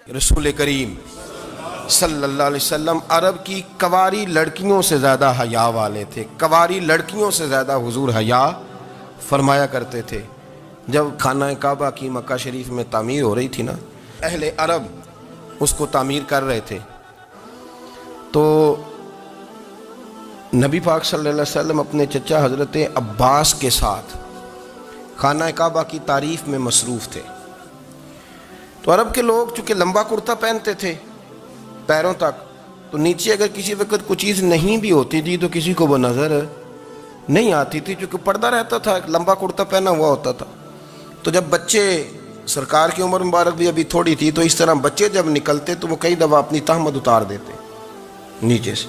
رسول کریم صلی اللہ علیہ وسلم عرب کی کواری لڑکیوں سے زیادہ حیا والے تھے. کواری لڑکیوں سے زیادہ حضور حیا فرمایا کرتے تھے. جب خانہ کعبہ کی مکہ شریف میں تعمیر ہو رہی تھی نا، اہل عرب اس کو تعمیر کر رہے تھے، تو نبی پاک صلی اللہ علیہ وسلم اپنے چچا حضرت عباس کے ساتھ خانہ کعبہ کی تعریف میں مصروف تھے. تو عرب کے لوگ چونکہ لمبا کرتا پہنتے تھے پیروں تک، تو نیچے اگر کسی وقت کوئی چیز نہیں بھی ہوتی تھی تو کسی کو وہ نظر نہیں آتی تھی، چونکہ پردہ رہتا تھا، ایک لمبا کرتا پہنا ہوا ہوتا تھا. تو جب بچے، سرکار کی عمر مبارک بھی ابھی تھوڑی تھی، تو اس طرح بچے جب نکلتے تو وہ کئی دفعہ اپنی تہمت اتار دیتے نیچے سے،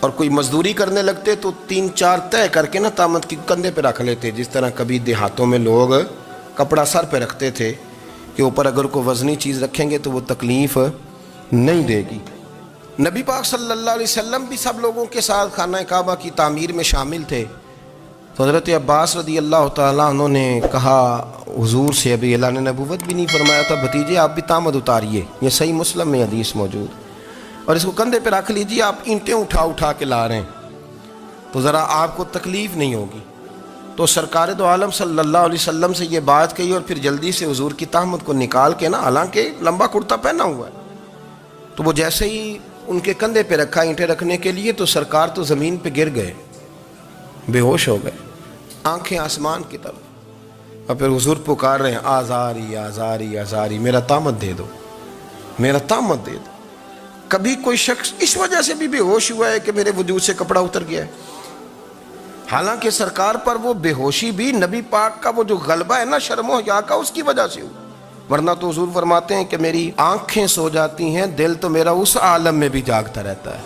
اور کوئی مزدوری کرنے لگتے تو 3-4 طے کر کے نا تہمت کی کندھے پہ رکھ لیتے. جس طرح کبھی دیہاتوں میں لوگ کپڑا سر پہ رکھتے تھے کہ اوپر اگر کوئی وزنی چیز رکھیں گے تو وہ تکلیف نہیں دے گی. نبی پاک صلی اللہ علیہ وسلم بھی سب لوگوں کے ساتھ خانہ کعبہ کی تعمیر میں شامل تھے. تو حضرت عباس رضی اللہ تعالیٰ عنہ نے کہا حضور سے، ابھی اللہ نے نبوت بھی نہیں فرمایا تھا، بھتیجے آپ بھی تہمت اتاریے، یہ صحیح مسلم میں حدیث موجود، اور اس کو کندھے پہ رکھ لیجیے، آپ اینٹیں اٹھا کے لا رہے ہیں تو ذرا آپ کو تکلیف نہیں ہوگی. تو سرکار دو عالم صلی اللہ علیہ وسلم سے یہ بات کہی، اور پھر جلدی سے حضور کی تہمت کو نکال کے نا، حالانکہ لمبا کرتا پہنا ہوا ہے، تو وہ جیسے ہی ان کے کندھے پہ رکھا اینٹیں رکھنے کے لیے، تو سرکار تو زمین پہ گر گئے، بے ہوش ہو گئے، آنکھیں آسمان کی طرف، اور پھر حضور پکار رہے ہیں آزاری آزاری آزاری، میرا تہمت دے دو، میرا تہمت دے دو. کبھی کوئی شخص اس وجہ سے بھی بے ہوش ہوا ہے کہ میرے وجود سے کپڑا اتر گیا ہے؟ حالانکہ سرکار پر وہ بے ہوشی بھی نبی پاک کا وہ جو غلبہ ہے نا شرم و حیا کا، اس کی وجہ سے ہوا. ورنہ تو حضور فرماتے ہیں کہ میری آنکھیں سو جاتی ہیں، دل تو میرا اس عالم میں بھی جاگتا رہتا ہے.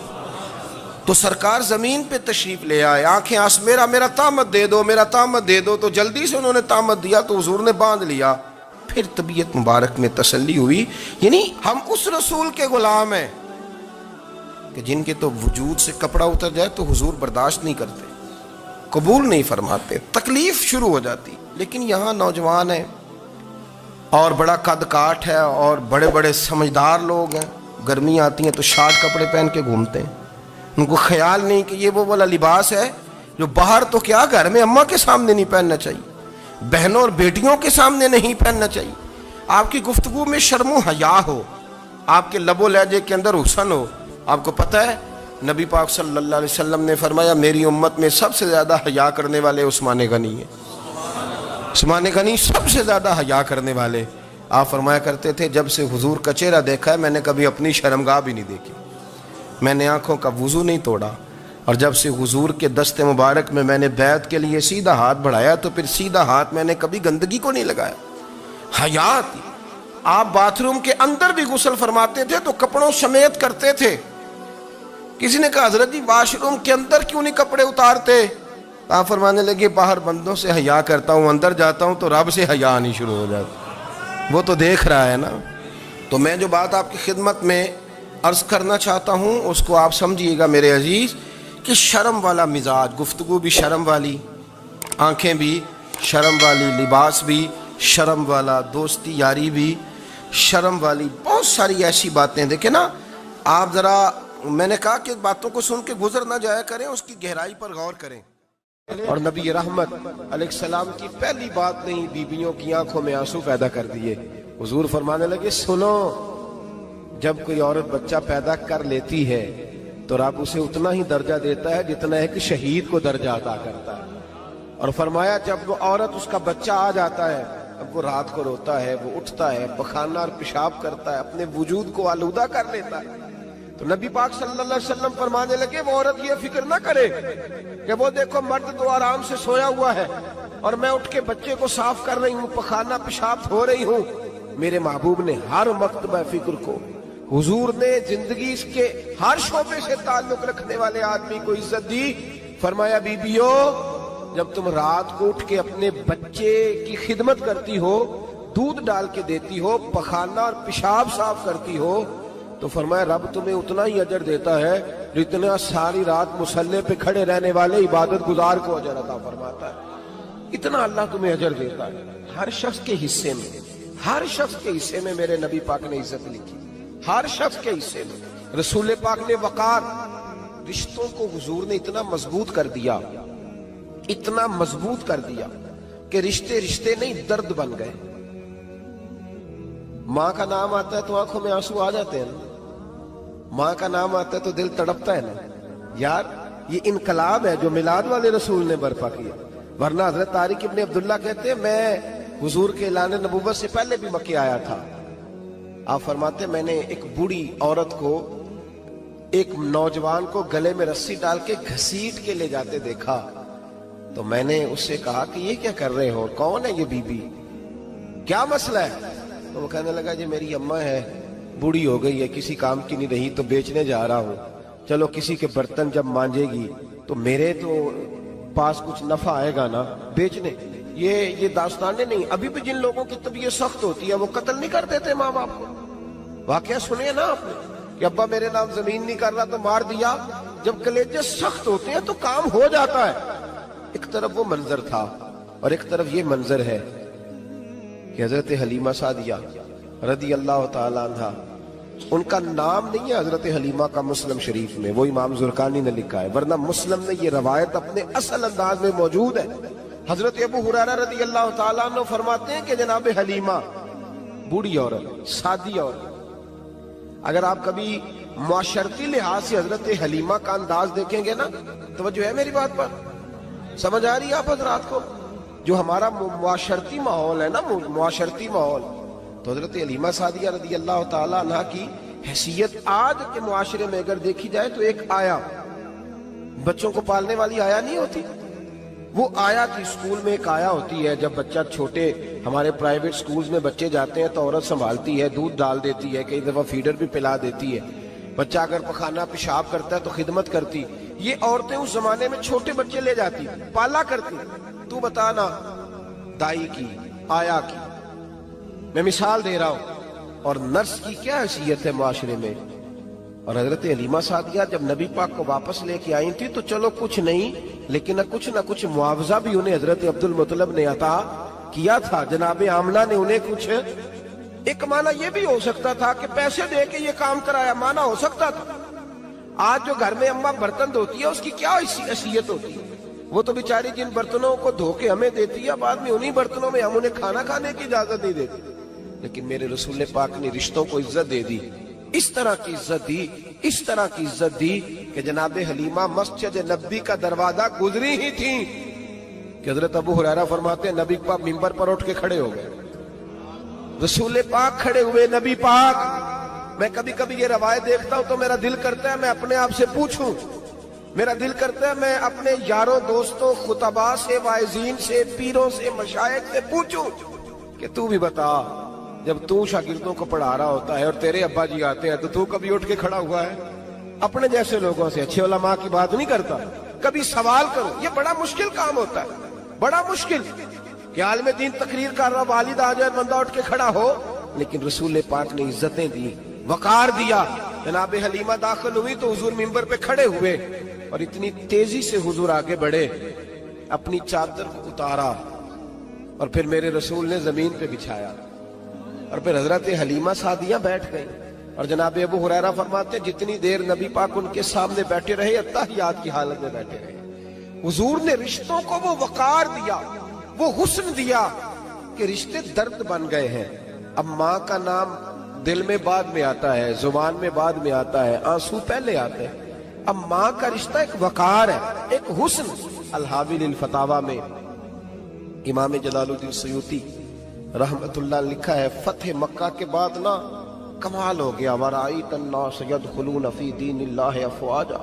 تو سرکار زمین پہ تشریف لے آئے، آنکھیں میرا تہمت دے دو، میرا تہمت دے دو. تو جلدی سے انہوں نے تہمت دیا تو حضور نے باندھ لیا. پھر طبیعت مبارک میں تسلی ہوئی. یعنی ہم اس رسول کے غلام ہیں کہ جن کے تو وجود سے کپڑا اتر جائے تو حضور برداشت نہیں کرتے، قبول نہیں فرماتے، تکلیف شروع ہو جاتی. لیکن یہاں نوجوان ہیں اور بڑا قد کاٹ ہے اور بڑے بڑے سمجھدار لوگ ہیں، گرمی آتی ہیں تو شارٹ کپڑے پہن کے گھومتے ہیں. ان کو خیال نہیں کہ یہ وہ والا لباس ہے جو باہر تو کیا گھر میں اماں کے سامنے نہیں پہننا چاہیے، بہنوں اور بیٹیوں کے سامنے نہیں پہننا چاہیے. آپ کی گفتگو میں شرم و حیا ہو، آپ کے لب و لہجے کے اندر حسن ہو. آپ کو پتہ ہے نبی پاک صلی اللہ علیہ وسلم نے فرمایا میری امت میں سب سے زیادہ حیا کرنے والے عثمان غنی ہیں. عثمان غنی سب سے زیادہ حیا کرنے والے. آپ فرمایا کرتے تھے جب سے حضور کا چہرہ دیکھا ہے میں نے کبھی اپنی شرمگاہ بھی نہیں دیکھی، میں نے آنکھوں کا وضو نہیں توڑا، اور جب سے حضور کے دست مبارک میں میں نے بیعت کے لیے سیدھا ہاتھ بڑھایا تو پھر سیدھا ہاتھ میں نے کبھی گندگی کو نہیں لگایا. حیا تھی. آپ باتھ روم کے اندر بھی غسل فرماتے تھے تو کپڑوں سمیت کرتے تھے. کسی نے کہا حضرت جی واش روم کے اندر کیوں نہیں کپڑے اتارتے؟ آپ فرمانے لگے باہر بندوں سے حیا کرتا ہوں، اندر جاتا ہوں تو رب سے حیا آنی شروع ہو جاتی، وہ تو دیکھ رہا ہے نا. تو میں جو بات آپ کی خدمت میں عرض کرنا چاہتا ہوں اس کو آپ سمجھیے گا میرے عزیز، کہ شرم والا مزاج، گفتگو بھی شرم والی، آنکھیں بھی شرم والی، لباس بھی شرم والا، دوستی یاری بھی شرم والی، بہت ساری ایسی باتیں. دیکھیں نا آپ ذرا، میں نے کہا کہ باتوں کو سن کے گزر نہ جایا کریں، اس کی گہرائی پر غور کریں. اور نبی رحمت علیہ السلام کی پہلی بات نہیں بیویوں کی آنکھوں میں آنسو پیدا کر دیے. حضور فرمانے لگے سنو، جب کوئی عورت بچہ پیدا کر لیتی ہے تو رب اسے اتنا ہی درجہ دیتا ہے جتنا ایک شہید کو درجہ عطا کرتا ہے. اور فرمایا جب وہ عورت اس کا بچہ آ جاتا ہے، اب وہ رات کو روتا ہے، وہ اٹھتا ہے، پخانہ اور پیشاب کرتا ہے، اپنے وجود کو آلودہ کر لیتا ہے. تو نبی پاک صلی اللہ علیہ وسلم فرمانے لگے وہ عورت یہ فکر نہ کرے کہ وہ دیکھو مرد تو آرام سے سویا ہوا ہے اور میں اٹھ کے بچے کو صاف کر رہی ہوں، پخانہ پیشاب دھو رہی ہوں. میرے محبوب نے ہر مکتبہ فکر کو، حضور نے زندگی اس کے ہر شعبے سے تعلق رکھنے والے آدمی کو عزت دی. فرمایا بیبیو جب تم رات کو اٹھ کے اپنے بچے کی خدمت کرتی ہو، دودھ ڈال کے دیتی ہو، پخانہ اور پیشاب صاف کرتی ہو، تو فرمایا رب تمہیں اتنا ہی اجر دیتا ہے جتنا ساری رات مصلی پہ کھڑے رہنے والے عبادت گزار کو اجر عطا فرماتا ہے. اتنا اللہ تمہیں اجر دیتا ہے. ہر شخص کے حصے میں، ہر شخص کے حصے میں میرے نبی پاک نے عزت لکھی، ہر شخص کے حصے میں. رسول پاک نے وقار، رشتوں کو حضور نے اتنا مضبوط کر دیا، اتنا مضبوط کر دیا کہ رشتے رشتے نہیں درد بن گئے. ماں کا نام آتا ہے تو آنکھوں میں آنسو آ جاتے ہیں نا، ماں کا نام آتا ہے تو دل تڑپتا ہے نا. یار یہ انقلاب ہے جو میلاد والے رسول نے برپا کیا. ورنہ حضرت طارق ابن عبداللہ کہتے ہیں میں حضور کے اعلان نبوت سے پہلے بھی مکے آیا تھا. آپ فرماتے ہیں میں نے ایک بوڑھی عورت کو، ایک نوجوان کو گلے میں رسی ڈال کے گھسیٹ کے لے جاتے دیکھا تو میں نے اس سے کہا کہ یہ کیا کر رہے ہو، کون ہے یہ بی بی، کیا مسئلہ ہے؟ تو وہ کہنے لگا جی میری اماں ہے، بوڑھی ہو گئی ہے، کسی کام کی نہیں رہی تو بیچنے جا رہا ہوں. چلو کسی کے برتن جب مانجے گی تو میرے تو پاس کچھ نفع آئے گا نا بیچنے. یہ داستانیں نہیں. ابھی بھی جن لوگوں کی طبیعت سخت ہوتی ہے وہ قتل نہیں کر دیتے ماں باپ کو. واقعہ سنیے نا آپ نے کہ ابا میرے نام زمین نہیں کر رہا تو مار دیا. جب کلیجے سخت ہوتے ہیں تو کام ہو جاتا ہے. ایک طرف وہ منظر تھا اور ایک طرف یہ منظر ہے کہ حضرت حلیمہ سعدیہ رضی اللہ تعالی عنہ، ان کا نام نہیں ہے حضرت حلیمہ کا مسلم شریف میں، وہ امام زرقانی نے لکھا ہے، ورنہ مسلم میں یہ روایت اپنے اصل انداز میں موجود ہے. حضرت ابو ہریرہ رضی اللہ تعالیٰ عنہ فرماتے ہیں کہ جناب حلیمہ بوڑھی عورت، سادی عورت. اگر آپ کبھی معاشرتی لحاظ سے حضرت حلیمہ کا انداز دیکھیں گے نا، توجہ ہے میری بات پر، سمجھ آ رہی ہے آپ حضرات کو؟ جو ہمارا معاشرتی ماحول ہے نا، معاشرتی ماحول، تو حضرت حلیمہ سعدیہ رضی اللہ تعالیٰ عنہ کی حیثیت آج کے معاشرے میں اگر دیکھی جائے تو ایک آیا، بچوں کو پالنے والی آیا نہیں ہوتی، وہ آیا تھی. اسکول میں ایک آیا ہوتی ہے، جب بچہ چھوٹے ہمارے پرائیویٹ سکولز میں بچے جاتے ہیں تو عورت سنبھالتی ہے، دودھ ڈال دیتی ہے، کئی دفعہ فیڈر بھی پلا دیتی ہے. بچہ اگر پخانہ پیشاب کرتا ہے تو خدمت کرتی. یہ عورتیں اس زمانے میں چھوٹے بچے لے جاتی، پالا کرتی. تو بتانا دائی کی، آیا کی، میں مثال دے رہا ہوں. اور نرس کی کیا حیثیت ہے معاشرے میں. اور حضرت حلیمہ سعدیہ جب نبی پاک کو واپس لے کے آئی تھی تو چلو کچھ نہیں، لیکن نہ کچھ معاوضہ بھی انہیں حضرت عبد المطلب نے عطا کیا تھا. جناب آمنہ نے انہیں کچھ، ایک معنی یہ بھی ہو سکتا تھا کہ پیسے دے کے یہ کام کرایا، معنی ہو سکتا تھا. آج جو گھر میں اماں برتن دھوتی ہے اس کی کیا حیثیت ہوتی ہے؟ وہ تو بیچاری جن برتنوں کو دھو کے ہمیں دیتی ہے، بعد میں انہی برتنوں میں ہم انہیں کھانا کھانے کی اجازت نہیں دیتے. لیکن میرے رسول پاک نے رشتوں کو عزت دے دی، اس طرح کی عزت دی، اس طرح کی عزت دی کہ جناب حلیمہ مسجد نبی کا دروازہ گزری ہی تھی کہ حضرت ابو ہریرہ فرماتے ہیں نبی پاک منبر پر اٹھ کے کھڑے ہو گئے. رسول پاک کھڑے ہوئے، نبی پاک. میں کبھی کبھی یہ روایت دیکھتا ہوں تو میرا دل کرتا ہے میں اپنے آپ سے پوچھوں، میرا دل کرتا ہے میں اپنے یاروں دوستوں خطباء سے، واعظین سے، پیروں سے، مشائخ سے پوچھوں کہ تو بھی بتا، جب تو شاگردوں کو پڑھا رہا ہوتا ہے اور تیرے ابا جی آتے ہیں تو کبھی اٹھ کے کھڑا ہوا ہے؟ اپنے جیسے لوگوں سے، اچھے علماء کی بات نہیں کرتا. کبھی سوال کرو. یہ بڑا مشکل کام ہوتا ہے، بڑا مشکل کہ عالم دین تقریر کر رہا، والد آ جائے، بندہ اٹھ کے کھڑا ہو. لیکن رسول پاک نے عزتیں دی، وقار دیا. جناب حلیمہ داخل ہوئی تو حضور منبر پہ کھڑے ہوئے اور اتنی تیزی سے حضور آگے بڑھے، اپنی چادر کو اتارا اور پھر میرے رسول نے زمین پہ بچھایا اور پھر حضرت حلیمہ سعدیہ بیٹھ گئی. اور جناب ابو ہریرہ فرماتے جتنی دیر نبی پاک ان کے سامنے بیٹھے رہے اتحیات کی حالت میں بیٹھے رہے. حضور نے رشتوں کو وہ وقار دیا، وہ حسن دیا کہ رشتے درد بن گئے ہیں. اب ماں کا نام دل میں بعد میں آتا ہے، زبان میں بعد میں آتا ہے، آنسو پہلے آتے ہیں. اب ماں کا رشتہ ایک وقار ہے، ایک حسن. الحاوی للفتاوی میں امام جلال الدین سیوطی رحمت اللہ لکھا ہے فتح مکہ کے بعد نا کمال ہو گیا. وَرَأَيْتَ النَّاسَ يَدْخُلُونَ فِي دِينِ اللَّهِ أَفْوَاجًا،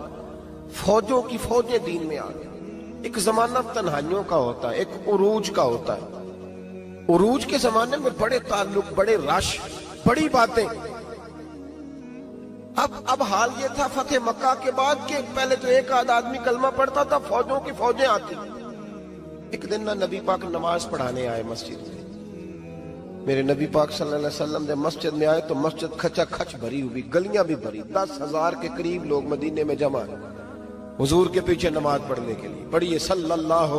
فوجوں کی فوجیں دین میں آ گئی. ایک زمانہ تنہائیوں کا ہوتا ہے، ایک عروج کا ہوتا ہے. عروج کے زمانے میں بڑے تعلق، بڑے رش، بڑی باتیں. اب حال یہ تھا فتح مکہ کے بعد کہ پہلے تو ایک آدھ آدمی کلمہ پڑھتا تھا، فوجوں کی فوجیں آتی. ایک دن نہ نبی پاک نماز پڑھانے آئے مسجد میں. میرے نبی پاک صلی اللہ علیہ وسلم جب مسجد میں آئے تو مسجد کھچا کھچ بھری ہوئی، گلیاں بھی بھری، 10,000 کے قریب لوگ مدینے میں جمع ہیں حضور کے پیچھے نماز پڑھنے کے لیے. پڑھیے صلی اللہ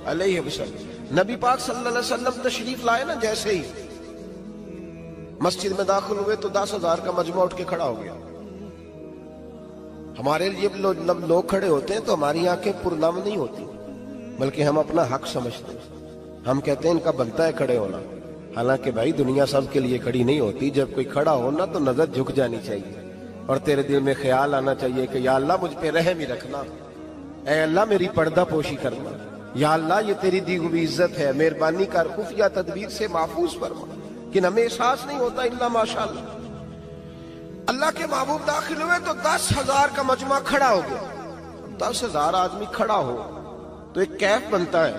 علیہ وسلم. نبی پاک صلی اللہ علیہ وسلم تشریف لائے نا، جیسے ہی مسجد میں داخل ہوئے تو 10,000 کا مجمع اٹھ کے کھڑا ہو گیا۔ ہمارے لیے لوگ کھڑے ہوتے ہیں تو ہماری آنکھیں پرنم نہیں ہوتی، بلکہ ہم اپنا حق سمجھتے ہیں۔ ہم کہتے ہیں ان کا بنتا ہے کھڑے ہونا، حالانکہ بھائی دنیا سب کے لیے کھڑی نہیں ہوتی۔ جب کوئی کھڑا ہونا تو نظر جھک جانی چاہیے، اور تیرے دل میں خیال آنا چاہیے کہ یا اللہ مجھ پہ رحم ہی رکھنا، اے اللہ میری پردہ پوشی کرنا، یا اللہ یہ تیری دی ہوئی عزت ہے، مہربانی کر خفیہ تدبیر سے محفوظ فرما۔ کہ ہمیں احساس نہیں ہوتا الا ماشاءاللہ۔ اللہ کے محبوب داخل ہوئے تو 10,000 کا مجمع کھڑا ہو گیا۔ 10,000 آدمی کھڑا ہو تو ایک کیف بنتا ہے،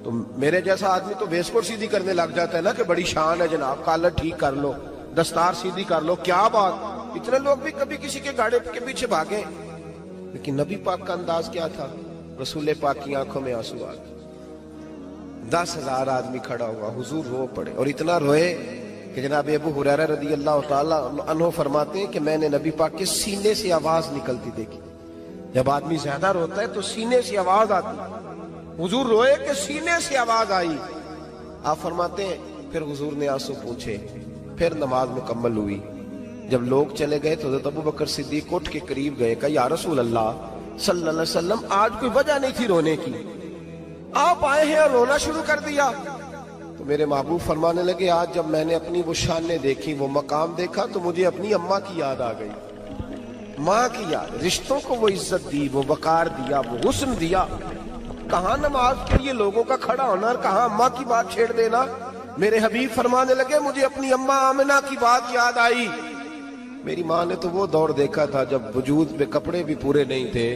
تو میرے جیسا آدمی تو ویسکوٹ سیدھی کرنے لگ جاتا ہے نا کہ بڑی شان ہے جناب، کالر ٹھیک کر لو، دستار سیدھی کر لو، کیا بات۔ اتنے لوگ بھی کبھی کسی کے گاڑے کے پیچھے بھاگے، لیکن نبی پاک کا انداز کیا تھا؟ رسول پاک کی آنکھوں میں آنسو آ گئے۔ 10,000 آدمی کھڑا ہوا، حضور رو پڑے، اور اتنا روئے کہ جناب ابو ہریرہ رضی اللہ تعالی عنہ فرماتے ہیں کہ میں نے نبی پاک کے سینے سے آواز نکلتی دیکھی۔ جب آدمی زیادہ روتا ہے تو سینے سے آواز آتی، حضور روئے کہ سینے سے آواز آئی۔ آپ فرماتے ہیں پھر حضور نے آنسو پوچھے، پھر نماز مکمل ہوئی۔ جب لوگ چلے گئے تو حضرت ابو بکر صدیق اٹھ کے قریب گئے، کہا یا رسول اللہ صلی اللہ علیہ وسلم آج کوئی وجہ نہیں تھی رونے کی، آپ آئے ہیں اور رونا شروع کر دیا۔ تو میرے محبوب فرمانے لگے آج جب میں نے اپنی وہ شانیں دیکھی، وہ مقام دیکھا، تو مجھے اپنی اماں کی یاد آ گئی، ماں کی یاد۔ رشتوں کو وہ عزت دی، وہ وقار دیا، وہ حسن دیا۔ کہاں نماز کے لیے لوگوں کا کھڑا ہونا اور کہاں اماں کی بات چھیڑ دینا۔ میرے حبیب فرمانے لگے مجھے اپنی اماں آمنہ کی بات یاد آئی۔ میری ماں نے تو وہ دور دیکھا تھا جب وجود پہ کپڑے بھی پورے نہیں تھے،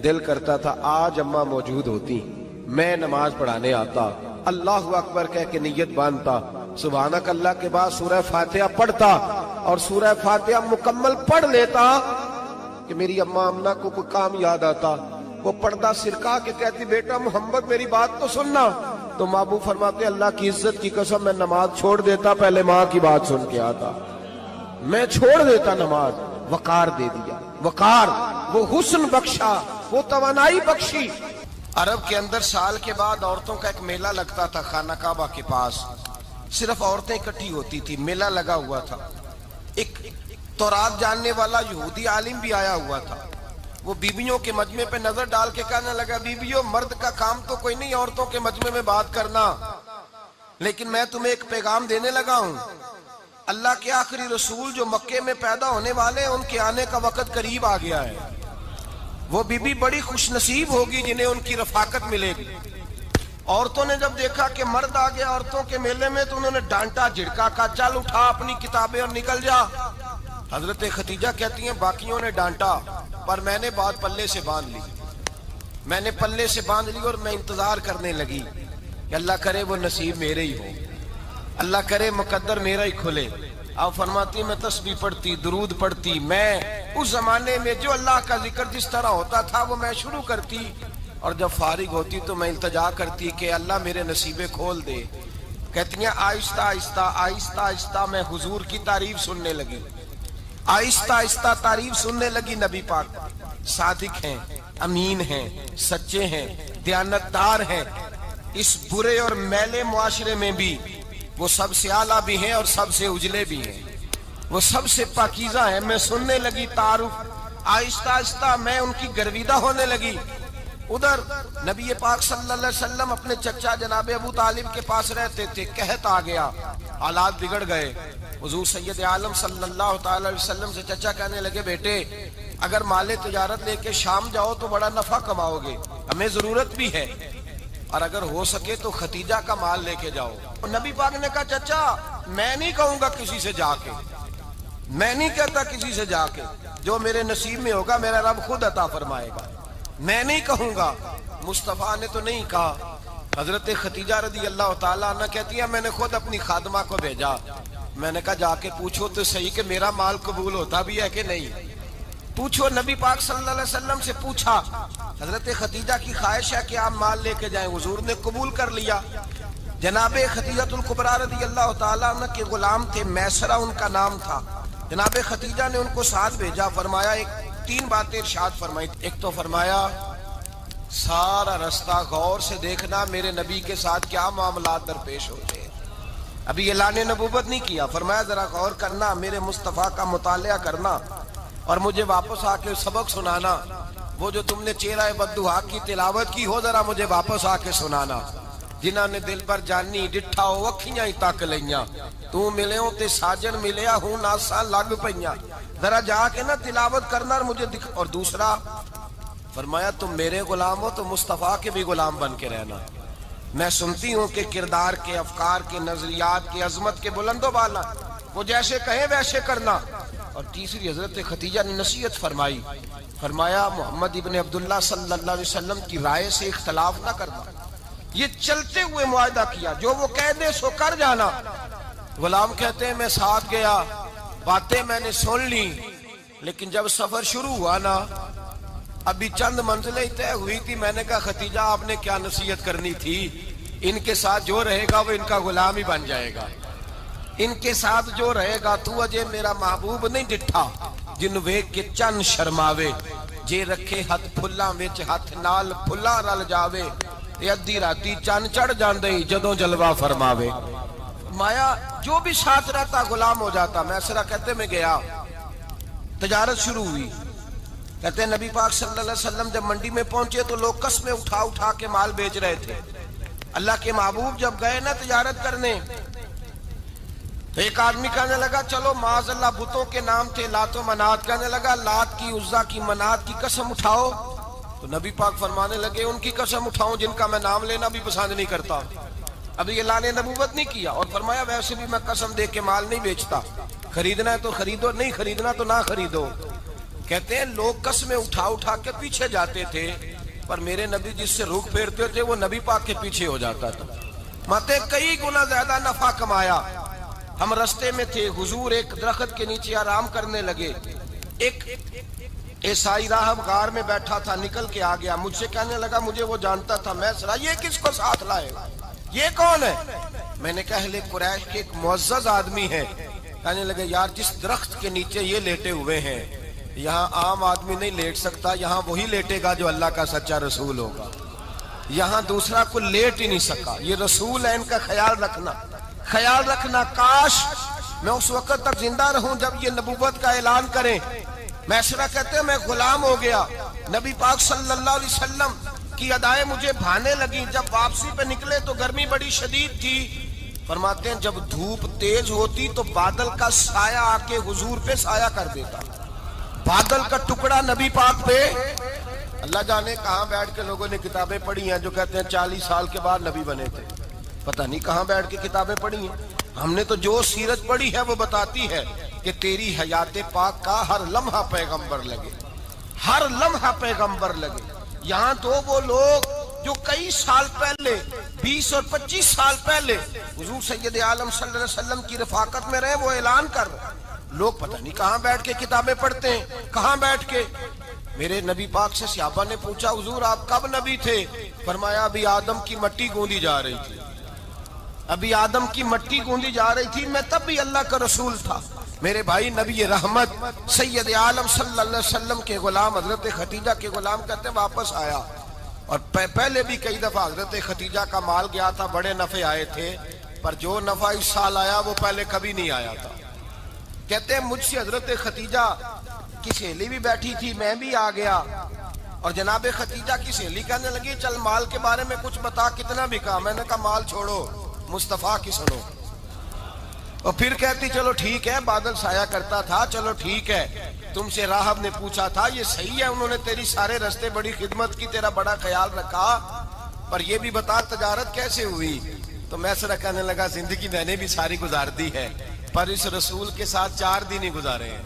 دل کرتا تھا آج اماں موجود ہوتی، میں نماز پڑھانے آتا، اللہ اکبر کہہ کے نیت باندھتا، سبحانک اللہ کے بعد سورہ فاتحہ پڑھتا، اور سورہ فاتحہ مکمل پڑھ لیتا کہ میری اماں آمنہ کو کوئی کام یاد آتا، وہ پردہ سرکا کے کہتی بیٹا محمد میری بات تو سننا، تو محبوب فرماتے اللہ کی عزت کی قسم میں نماز چھوڑ دیتا، پہلے ماں کی بات سن کے آتا، میں چھوڑ دیتا نماز۔ وقار دے دیا، وقار، وہ حسن بخشا، وہ توانائی بخشی۔ عرب کے اندر سال کے بعد عورتوں کا ایک میلہ لگتا تھا خانہ کعبہ کے پاس، صرف عورتیں اکٹھی ہوتی تھی، میلہ لگا ہوا تھا۔ ایک تورات جاننے والا یہودی عالم بھی آیا ہوا تھا، وہ بیویوں کے مجمع پہ نظر ڈال کے کہنے لگا بیویوں مرد کا کام تو کوئی نہیں عورتوں کے مجمع میں بات کرنا، لیکن میں تمہیں ایک پیغام دینے لگا ہوں، اللہ کے آخری رسول جو مکے میں پیدا ہونے والے ان کے آنے کا وقت قریب آ گیا ہے۔ وہ بی بی بڑی خوش نصیب ہوگی جنہیں ان کی رفاقت ملے گی۔ عورتوں نے جب دیکھا کہ مرد آ گیا عورتوں کے میلے میں تو انہوں نے ڈانٹا جھڑکا، کہا چل اٹھا اپنی کتابیں اور نکل جا۔ حضرت خدیجہ کہتی ہیں باقیوں نے ڈانٹا پر میں نے بات پلے سے باندھ لی، میں نے پلے سے باندھ لی اور میں انتظار کرنے لگی کہ اللہ کرے وہ نصیب میرے ہی ہو، اللہ کرے مقدر میرا ہی کھلے۔ آپ فرماتی میں تسبیح پڑھتی، درود پڑھتی، میں اس زمانے میں جو اللہ کا ذکر جس طرح ہوتا تھا وہ میں شروع کرتی، اور جب فارغ ہوتی تو میں التجا کرتی کہ اللہ میرے نصیبے کھول دے۔ کہتی ہیں آہستہ آہستہ آہستہ آہستہ میں حضور کی تعریف سننے لگی، آہستہ آہستہ تعریف سننے لگی۔ نبی پاک صادق ہیں، امین ہیں، سچے ہیں، دیانتدار ہیں، اس برے اور میلے معاشرے میں بھی وہ سب سے اعلیٰ بھی ہیں اور سب سے اجلے بھی ہیں، وہ سب سے پاکیزہ ہیں۔ میں سننے لگی تعارف، آہستہ آہستہ میں ان کی گرویدہ ہونے لگی۔ ادھر نبی پاک صلی اللہ علیہ وسلم اپنے چچا جناب ابو طالب کے پاس رہتے تھے، قحط آ گیا، حالات بگڑ گئے۔ حضور سید عالم صلی اللہ تعالی علیہ وسلم سے چچا کہنے لگے بیٹے اگر مال تجارت لے کے شام جاؤ تو بڑا نفع کماؤ گے، ہمیں ضرورت بھی ہے، اور اگر ہو سکے تو ختیجہ کا مال لے کے جاؤ۔ اور نبی پاک نے کہا چچا میں نہیں کہوں گا کسی سے جا کے، میں نہیں کہتا کسی سے جا کے، جو میرے نصیب میں ہوگا میرا رب خود عطا فرمائے گا، میں نہیں کہوں گا۔ مصطفیٰ نے تو نہیں کہا۔ حضرت ختیجہ رضی اللہ تعالیٰ عنہ کہتی ہے میں نے خود اپنی خادمہ کو بھیجا، میں نے کہا جا کے پوچھو تو صحیح کہ میرا مال قبول ہوتا بھی ہے کہ نہیں، پوچھو۔ نبی پاک صلی اللہ علیہ وسلم سے پوچھا، حضرت ختیجہ کی خواہش ہے کہ آپ مال لے کے جائیں، حضور نے قبول کر لیا۔ جناب خدیجہ الکبریٰ رضی اللہ تعالیٰ عنہ کے غلام تھے، میسرہ ان کا نام تھا، جناب خدیجہ نے ان کو ساتھ بھیجا، فرمایا ایک 3 باتیں ارشاد فرمائی۔ ایک تو فرمایا سارا رستہ غور سے دیکھنا میرے نبی کے ساتھ کیا معاملات درپیش ہوتے ہیں. ابھی اعلان نبوت نہیں کیا، فرمایا ذرا غور کرنا، میرے مصطفیٰ کا مطالعہ کرنا اور مجھے واپس آ کے سبق سنانا. وہ جو تم نے چہرہ بددعا کی تلاوت کی ہو ذرا مجھے واپس آ کے سنانا. جنہاں نے دل پر جانی ڈٹھا ہو اکھیاں ہی تک لیاں، تو ملے ہوں تے ساجن ملیا ہوں ناساں لگ پئیاں. ذرا جا کے نا تلاوت کرنا اور مجھے دکھ. اور دوسرا فرمایا تم میرے غلام ہو تو مصطفیٰ کے بھی غلام بن کے رہنا. میں سنتی ہوں کہ کردار کے، افکار کے، نظریات کے، عظمت کے بلند و بالا، وہ جیسے کہیں ویسے کرنا. اور تیسری حضرت خدیجہ نے نصیحت فرمائی، فرمایا محمد ابن عبداللہ صلی اللہ علیہ وسلم کی رائے سے اختلاف نہ کرنا. یہ چلتے ہوئے معاہدہ کیا، جو وہ کہہ دے سو کر جانا. غلام کہتے ہیں میں ساتھ گیا، باتیں میں نے سن لی، لیکن جب سفر شروع ہوا نا ابھی چند منزلیں طے ہوئی تھی. میں نے کہا خدیجہ آپ نے کیا نصیحت کرنی تھی، ان کے ساتھ جو رہے گا وہ ان کا غلام ہی بن جائے گا. ان کے ساتھ جو رہے گا تو اجے میرا محبوب نہیں ڈٹھا جن ویکھ کے چن شرماوے. جے رکھے ہاتھ پھلاں وچ ہاتھ نال پھلا رل جاوے، تے ادھی راتی چن چڑھ جاندے جدوں جلوہ فرماوے. مایا جو بھی ساتھ رہتا غلام ہو جاتا. میں سرا کہتے میں گیا، تجارت شروع ہوئی. کہتے ہیں نبی پاک صلی اللہ علیہ وسلم جب منڈی میں پہنچے تو لوگ قسمیں اٹھا اٹھا کے مال بیچ رہے تھے. اللہ کے محبوب جب گئے نا تجارت کرنے تو ایک آدمی کہنے لگا چلو معاذ اللہ بتوں کے نام تھے لات و منات، کہنے لگا لات کی، عزا کی، منات کی قسم اٹھاؤ. تو نبی پاک فرمانے لگے ان کی قسم اٹھاؤں جن کا میں نام لینا بھی پسند نہیں کرتا. ابھی اعلان نبوت نہیں کیا. اور فرمایا ویسے بھی میں قسم دے کے مال نہیں بیچتا، خریدنا ہے تو خریدو، نہیں خریدنا تو نہ خریدو. کہتے ہیں لوگ قسمیں اٹھا اٹھا کے پیچھے جاتے تھے، پر میرے نبی جس سے رخ پھیرتے تھے وہ نبی پاک کے پیچھے ہو جاتا تھا. ماتے کئی گنا زیادہ نفع کمایا. ہم رستے میں تھے، حضور ایک درخت کے نیچے آرام کرنے لگے. ایک عیسائی راہب غار میں بیٹھا تھا، نکل کے آ گیا. مجھ سے کہنے لگا مجھے وہ جانتا تھا. میں سرا یہ کس کو ساتھ لائے، یہ کون ہے؟ میں نے کہا اہل قریش کے ایک معزز آدمی ہے. کہنے لگے یار جس درخت کے نیچے یہ لیٹے ہوئے ہیں یہاں عام آدمی نہیں لیٹ سکتا، یہاں وہی لیٹے گا جو اللہ کا سچا رسول ہوگا. یہاں دوسرا کوئی لیٹ ہی نہیں سکا. یہ رسول ہے، ان کا خیال رکھنا، خیال رکھنا. کاش میں اس وقت تک زندہ رہوں جب یہ نبوت کا اعلان کریں. میسرہ کہتے ہیں میں غلام ہو گیا. نبی پاک صلی اللہ علیہ وسلم کی ادائیں مجھے بھانے لگی. جب واپسی پہ نکلے تو گرمی بڑی شدید تھی. فرماتے ہیں جب دھوپ تیز ہوتی تو بادل کا سایہ آ کے حضور پہ سایہ کر دیتا. بادل کا ٹکڑا نبی پاک پہ. اللہ جانے کہاں بیٹھ کے لوگوں نے کتابیں پڑھی ہیں جو کہتے ہیں 40 سال کے بعد نبی بنے تھے. پتہ نہیں کہاں بیٹھ کے کتابیں پڑھی ہیں. ہم نے تو جو سیرت پڑھی ہے وہ بتاتی ہے کہ تیری حیات پاک کا ہر لمحہ پیغمبر لگے، ہر لمحہ پیغمبر لگے. یہاں تو وہ لوگ جو کئی سال پہلے 20 اور 25 سال پہلے حضور سید عالم صلی اللہ علیہ وسلم کی رفاقت میں رہے وہ اعلان کر رہے. لوگ پتہ نہیں کہاں بیٹھ کے کتابیں پڑھتے ہیں، کہاں بیٹھ کے. میرے نبی پاک سے صحابہ نے پوچھا حضور آپ کب نبی تھے؟ فرمایا ابھی آدم کی مٹی گوندی جا رہی تھی، ابھی آدم کی مٹی گوندی جا رہی تھی، میں تب بھی اللہ کا رسول تھا. میرے بھائی نبی رحمت سید عالم صلی اللہ علیہ وسلم کے غلام حضرت خدیجہ کے غلام کہتے ہیں واپس آیا. اور پہلے بھی کئی دفعہ حضرت خدیجہ کا مال گیا تھا، بڑے نفع آئے تھے، پر جو نفع اس سال آیا وہ پہلے کبھی نہیں آیا تھا. کہتے ہیں مجھ سے حضرت خدیجہ کی سہیلی بھی بیٹھی تھی، میں بھی آ گیا. اور جناب خدیجہ کی سہیلی کہنے لگی چل مال کے بارے میں کچھ بتا، کتنا بکا؟ میں نے کہا مال چھوڑو، مصطفیٰ کی سنو. اور پھر کہتی چلو ٹھیک ہے، بادل سایہ کرتا تھا، چلو ٹھیک ہے. تم سے راہب نے پوچھا تھا یہ صحیح ہے، انہوں نے تیری سارے رستے بڑی خدمت کی، تیرا بڑا خیال رکھا، پر یہ بھی بتا تجارت کیسے ہوئی؟ تو میں سرا کہنے لگا زندگی میں نے بھی ساری گزار دی ہے، پر اس رسول کے ساتھ 4 دن ہی گزارے ہیں.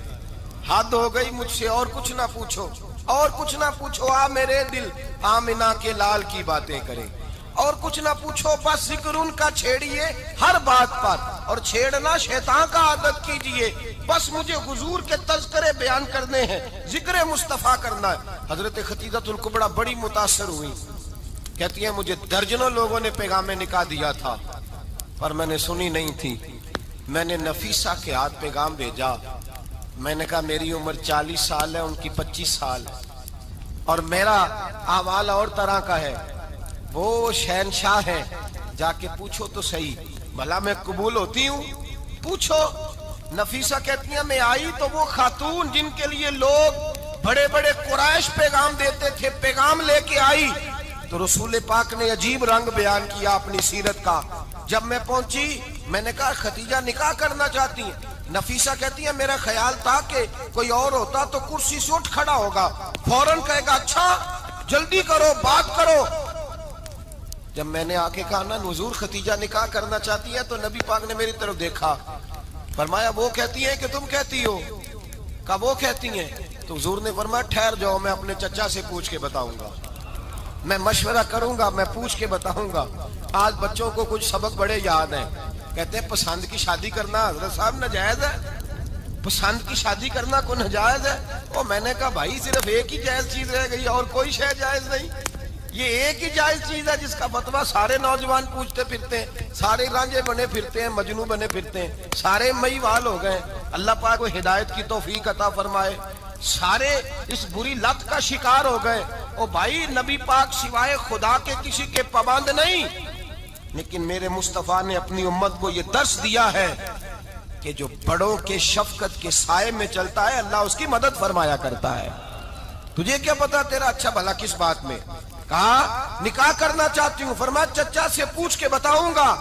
حد ہو گئی مجھ سے، اور کچھ نہ پوچھو، اور کچھ نہ پوچھو. آ میرے دل آمنہ کے لال کی باتیں کرے، اور کچھ نہ پوچھو. بس ذکر ان کا چھیڑیے ہر بات پر، اور چھیڑنا شیطان کا عادت کیجئے. بس مجھے حضور کے تذکرے بیان کرنے ہیں، ذکر مصطفیٰ کرنا ہے. حضرت خدیجہ الکبریٰ بڑی متاثر ہوئی. کہتی ہیں مجھے درجنوں لوگوں نے پیغام نکاح دیا تھا پر میں نے سنی نہیں تھی. میں نے نفیسہ کے ہاتھ پیغام بھیجا. میں نے کہا میری عمر 40 سال ہے، ان کی 25 سال ہے. اور میرا اعمال اور طرح کا ہے، وہ شہنشاہ ہے، جا کے پوچھو تو صحیح بھلا میں قبول ہوتی ہوں؟ پوچھو۔ نفیسہ کہتی ہیں میں آئی تو وہ خاتون جن کے لیے لوگ بڑے بڑے قریش پیغام دیتے تھے، پیغام لے کے آئی تو رسول پاک نے عجیب رنگ بیان کیا اپنی سیرت کا۔ جب میں پہنچی میں نے کہا ختیجہ نکاح کرنا چاہتی ہیں؟ نفیسہ کہتی ہے میرا خیال تھا کہ کوئی اور ہوتا تو کرسی سے اٹھ کھڑا ہوگا، فوراً کہے گا اچھا جلدی کرو بات کرو۔ جب میں نے آ کے کہا نا حضور ختیجہ نکاح کرنا چاہتی ہے تو نبی پاک نے میری طرف دیکھا، فرمایا وہ کہتی ہیں کہ تم کہتی ہو؟ کہا وہ کہتی ہیں۔ تو حضور نے فرمایا ٹھہر جاؤ، میں اپنے چچا سے پوچھ کے بتاؤں گا، میں مشورہ کروں گا، میں پوچھ کے بتاؤں گا۔ آج بچوں کو کچھ سبق بڑے یاد ہیں، کہتے ہیں پسند کی شادی کرنا حضرت صاحب ناجائز ہے، پسند کی شادی کرنا کو ناجائز ہے۔ اور میں نے کہا بھائی صرف ایک ہی جائز چیز رہ گئی اور کوئی شے جائز نہیں، یہ ایک ہی جائز چیز ہے جس کا فتویٰ سارے نوجوان پوچھتے پھرتے ہیں، سارے رانجے بنے پھرتے ہیں، مجنو بنے پھرتے ہیں، سارے مئی وال ہو گئے۔ اللہ پاک کو ہدایت کی توفیق عطا فرمائے، سارے اس بری لت کا شکار ہو گئے۔ او بھائی نبی پاک سوائے خدا کے کسی کے پابند نہیں، لیکن میرے مصطفیٰ نے اپنی امت کو یہ درس دیا ہے کہ جو بڑوں کے شفقت کے سائے میں چلتا ہے اللہ اس کی مدد فرمایا کرتا ہے۔ تجھے کیا پتا تیرا اچھا بھلا کس بات میں؟ کہا نکاح کرنا چاہتی ہوں، فرمایا چچا سے پوچھ کے بتاؤں گا۔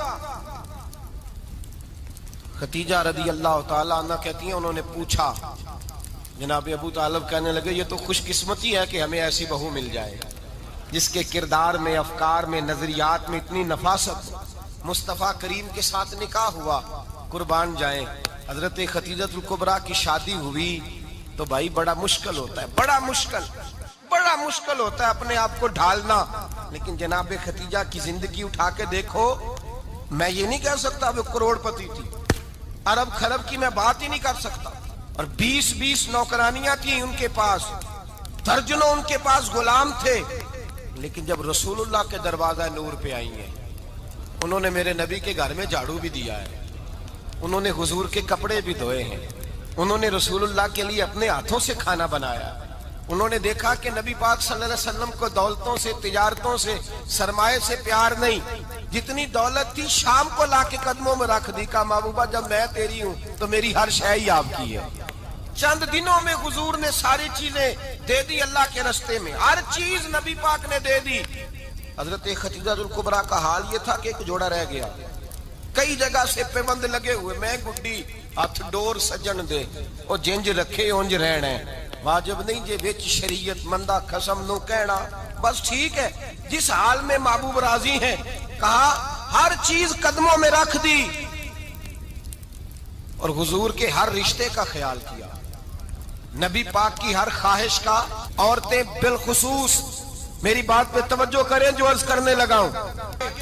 ختیجہ رضی اللہ تعالیٰ عنہ کہتی ہیں انہوں نے پوچھا، جناب ابو طالب کہنے لگے یہ تو خوش قسمتی ہے کہ ہمیں ایسی بہو مل جائے جس کے کردار میں، افکار میں، نظریات میں اتنی نفاست۔ مصطفیٰ کریم کے ساتھ نکاح ہوا، قربان جائیں۔ حضرت ختیجہ الکبریٰ کی شادی ہوئی تو بھائی بڑا مشکل ہوتا ہے، بڑا مشکل ہوتا ہے اپنے آپ کو ڈھالنا، لیکن جناب ختیجہ کی زندگی اٹھا کے دیکھو، میں یہ نہیں کہہ سکتا وہ کروڑ پتی تھی، ارب خرب کی میں بات ہی نہیں کر سکتا، اور 20 نوکرانیاں تھیں ان کے پاس، درجنوں ان کے پاس غلام تھے، لیکن جب رسول اللہ کے دروازہ نور پہ آئی ہیں، انہوں نے میرے نبی کے گھر میں جھاڑو بھی دیا ہے، انہوں نے حضور کے کپڑے بھی دھوئے ہیں، انہوں نے رسول اللہ کے لیے اپنے ہاتھوں سے کھانا بنایا، انہوں نے دیکھا کہ نبی پاک صلی اللہ علیہ وسلم کو دولتوں سے، تجارتوں سے، سرمایہ سے پیار نہیں، جتنی دولت تھی شام کو لا کے قدموں میں رکھ دی، کہا محبوبہ جب میں تیری ہوں تو میری ہر شے ہی آپ کی ہے۔ چند دنوں میں حضور نے ساری چیزیں دے دی اللہ کے رستے میں، ہر چیز نبی پاک نے دے دی۔ حضرت ختیجہ الکبریٰ کا حال یہ تھا کہ ایک جوڑا رہ گیا، کئی جگہ سے پیوند لگے ہوئے، میں گڈی ہاتھ ڈور سجن دے او جنج رکھے اونج رہنا، واجب نہیں جے وچ شریعت مندہ قسم نو کہنا، بس ٹھیک ہے جس حال میں محبوب راضی ہیں، کہا ہر چیز قدموں میں رکھ دی، اور حضور کے ہر رشتے کا خیال کیا، نبی پاک کی ہر خواہش کا۔ عورتیں بالخصوص میری بات پہ توجہ کریں جو عرض کرنے لگا ہوں،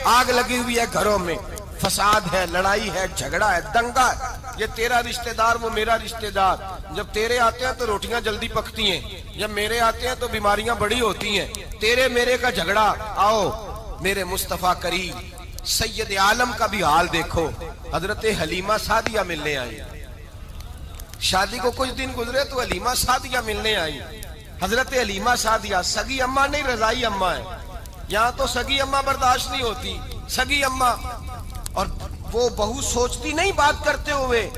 آگ لگی ہوئی ہے گھروں میں، فساد ہے، لڑائی ہے، جھگڑا ہے، دنگا ہے، یہ تیرا رشتہ دار وہ میرا رشتہ دار، جب تیرے آتے ہیں تو روٹیاں جلدی پکتی ہیں، جب میرے آتے ہیں تو بیماریاں بڑی ہوتی ہیں، تیرے میرے کا جھگڑا۔ آؤ میرے مصطفیٰ کریم سید عالم کا بھی حال دیکھو، حضرت حلیمہ سعدیہ ملنے آئی، شادی کو کچھ دن گزرے تو حلیمہ سعدیہ ملنے آئی۔ حضرت حلیمہ سعدیہ سگی اماں نہیں رضائی اماں ہے، یہاں تو سگی اماں برداشت نہیں ہوتی، سگی اماں، اور وہ بہو سوچتی نہیں بات کرتے ہوئے،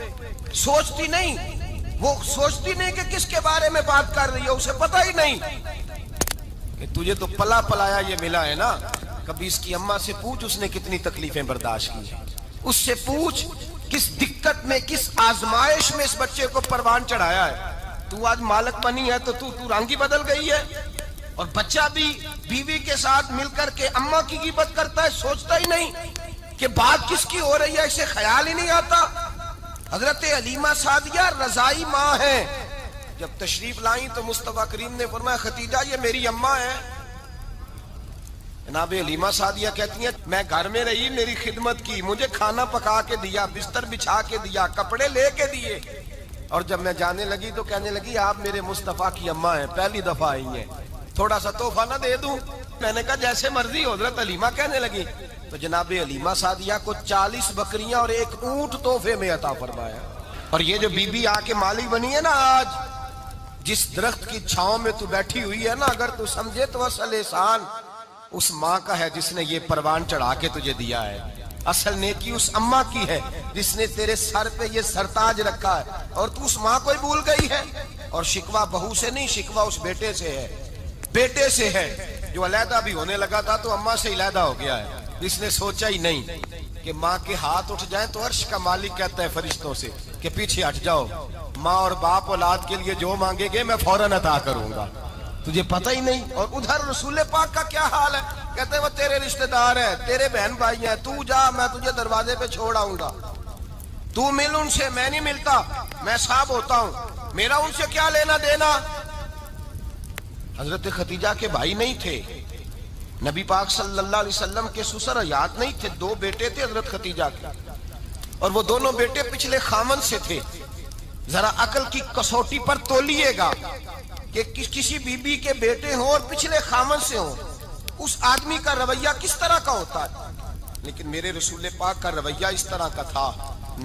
سوچتی نہیں، وہ سوچتی نہیں کہ کس کے بارے میں بات کر رہی ہے، اسے پتہ ہی نہیں کہ تجھے تو پلا پلایا یہ ملا ہے نا، کبھی اس کی اماں سے پوچھ اس نے کتنی تکلیفیں برداشت کی ہیں، اس سے پوچھ کس دقت میں، کس آزمائش میں اس بچے کو پروان چڑھایا ہے۔ تو آج مالک بنی ہے تو تو رنگ ہی بدل گئی ہے، اور بچہ بھی بیوی کے ساتھ مل کر کے اماں کی غیبت کرتا ہے، سوچتا ہی نہیں کہ بات کس کی ہو رہی ہے، اسے خیال ہی نہیں آتا۔ حضرت حلیمہ سعدیہ رضائی ماں ہے، جب تشریف لائیں تو مصطفیٰ کریم نے فرمایا ختیجہ یہ میری اماں ہے۔ جناب حلیمہ سعدیہ کہتی ہیں میں گھر میں رہی، میری خدمت کی، مجھے کھانا پکا کے دیا، بستر بچھا کے دیا، کپڑے لے کے دیے، اور جب میں جانے لگی تو کہنے لگی آپ میرے مصطفیٰ کی اماں ہیں، پہلی دفعہ آئی ہیں، تھوڑا سا تحفہ نہ دے دوں؟ میں نے کہا جیسے مرضی ہو۔ حضرت حلیمہ کہنے لگی تو جناب حلیمہ سعدیہ کو 40 بکریاں اور 1 اونٹ تحفے میں عطا فرمایا، اور یہ جو بی بی آ کے مالی بنی ہے نا آج، جس درخت کی چھاؤں میں تو بیٹھی ہوئی ہے نا، اگر تو سمجھے تو اصل احسان اس ماں کا ہے جس نے یہ پروان چڑھا کے تجھے دیا ہے. اصل نیکی اس اماں کی ہے جس نے تیرے سر پہ یہ سرتاج رکھا ہے، اور تو اس ماں کو ہی بھول گئی ہے. اور شکوہ بہو سے نہیں، شکوہ اس بیٹے سے ہے، بیٹے سے ہے جو علیحدہ بھی ہونے لگا تھا تو اماں سے علیحدہ ہو گیا ہے. جس نے سوچا ہی نہیں کہ ماں کے ہاتھ اٹھ جائیں تو عرش کا مالک کہتا ہے فرشتوں سے کہ پیچھے ہٹ جاؤ، ماں اور باپ اولاد کے لیے جو مانگے گے میں فوراً عطا کروں گا. تجھے پتہ ہی نہیں. اور ادھر رسول پاک کا کیا حال ہے؟ کہتے ہیں وہ تیرے رشتہ دار ہیں، تیرے بہن بھائی ہیں، تو جا، میں تجھے دروازے پہ چھوڑ آؤں گا، تو مل ان سے. میں نہیں ملتا، میں صاحب ہوتا ہوں، میرا ان سے کیا لینا دینا. حضرت خدیجہ کے بھائی نہیں تھے، نبی پاک صلی اللہ علیہ وسلم کے سسر حیات نہیں تھے، 2 بیٹے تھے حضرت خدیجہ کے، اور وہ دونوں بیٹے پچھلے خامن سے تھے. ذرا عقل کی کسوٹی پر تولیے گا کہ کسی بی بی کے بیٹے ہوں اور پچھلے خامن سے ہوں، اس آدمی کا رویہ کس طرح کا ہوتا ہے. لیکن میرے رسول پاک کا رویہ اس طرح کا تھا.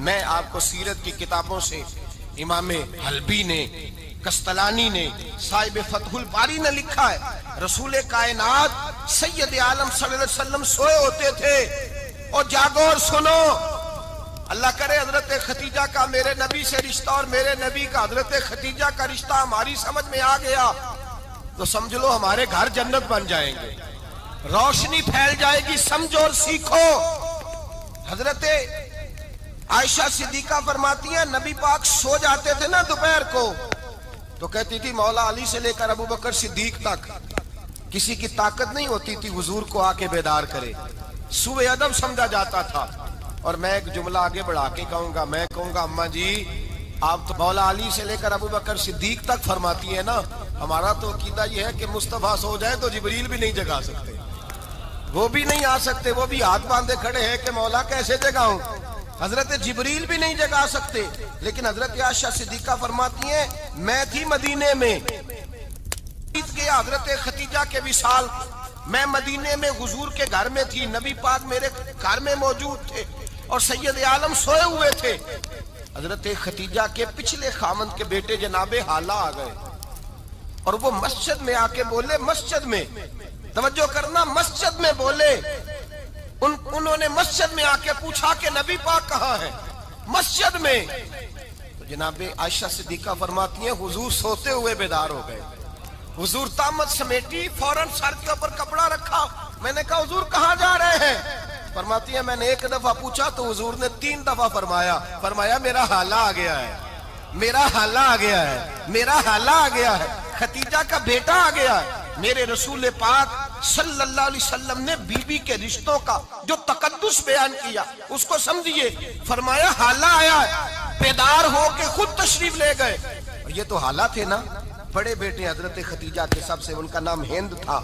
میں آپ کو سیرت کی کتابوں سے امام حلبی نے، کستلانی نے، صاحب فتح الباری نے لکھا ہے رسول کائنات سید عالم صلی اللہ علیہ وسلم سوئے ہوتے تھے. اور جاگو اور سنو، اللہ کرے حضرت خدیجہ کا میرے نبی سے رشتہ اور میرے نبی کا حضرت خدیجہ کا رشتہ ہماری سمجھ میں آ گیا تو سمجھ لو ہمارے گھر جنت بن جائیں گے، روشنی پھیل جائے گی. سمجھو اور سیکھو. حضرت عائشہ صدیقہ فرماتی ہیں نبی پاک سو جاتے تھے نا دوپہر کو تو کہتی تھی مولا علی سے لے کر ابو بکر صدیق تک کسی کی طاقت نہیں ہوتی تھی حضور کو آ کے بیدار کرے. سوء ادب سمجھا جاتا تھا. اور میں ایک جملہ آگے بڑھا کے کہوں گا، میں کہوں گا اماں جی آپ تو مولا علی سے لے کر ابو بکر صدیق تک فرماتی ہیں نا، ہمارا تو عقیدہ یہ ہے کہ مصطفیٰ سو جائے تو جبریل بھی نہیں جگا سکتے، وہ بھی نہیں آ سکتے، وہ بھی ہاتھ باندھے کھڑے ہیں کہ مولا کیسے جگاؤں. حضرت جبریل بھی نہیں جگا سکتے. لیکن حضرت عائشہ صدیقہ فرماتی ہیں میں تھی مدینے میں، گیا حضرت خدیجہ کے وصال، میں مدینے میں حضور کے گھر میں تھی، نبی پاک میرے گھر میں موجود تھے اور سید عالم سوئے ہوئے تھے. حضرت خدیجہ کے پچھلے خامند کے بیٹے جناب حالہ آ گئے اور وہ مسجد میں آ کے بولے، مسجد میں توجہ کرنا، مسجد میں بولے. انہوں نے مسجد میں آ کے پوچھا کہ نبی پاک کہاں ہے؟ مسجد میں. تو جناب عائشہ صدیقہ فرماتی ہیں حضور سوتے ہوئے بیدار ہو گئے. حضور طامت سمیٹی، فوراً سر کے اوپر کپڑا رکھا. میں نے کہا حضور کہاں جا رہے ہیں؟ فرماتی ہے میں نے 1 دفعہ پوچھا تو حضور نے 3 دفعہ فرمایا میرا حالہ آ گیا ہے، میرا حالہ آ گیا ہے، میرا حالہ آ گیا ہے، خدیجہ کا بیٹا آ گیا ہے. میرے رسول پاک صلی اللہ علیہ وسلم نے بی بی کے رشتوں کا جو تقدس بیان کیا اس کو سمجھیے. فرمایا حالہ آیا ہے، بیدار ہو کے خود تشریف لے گئے. اور یہ تو حالہ تھے نا، بڑے بیٹے حضرت خدیجہ کے سب سے، ان کا نام ہند تھا.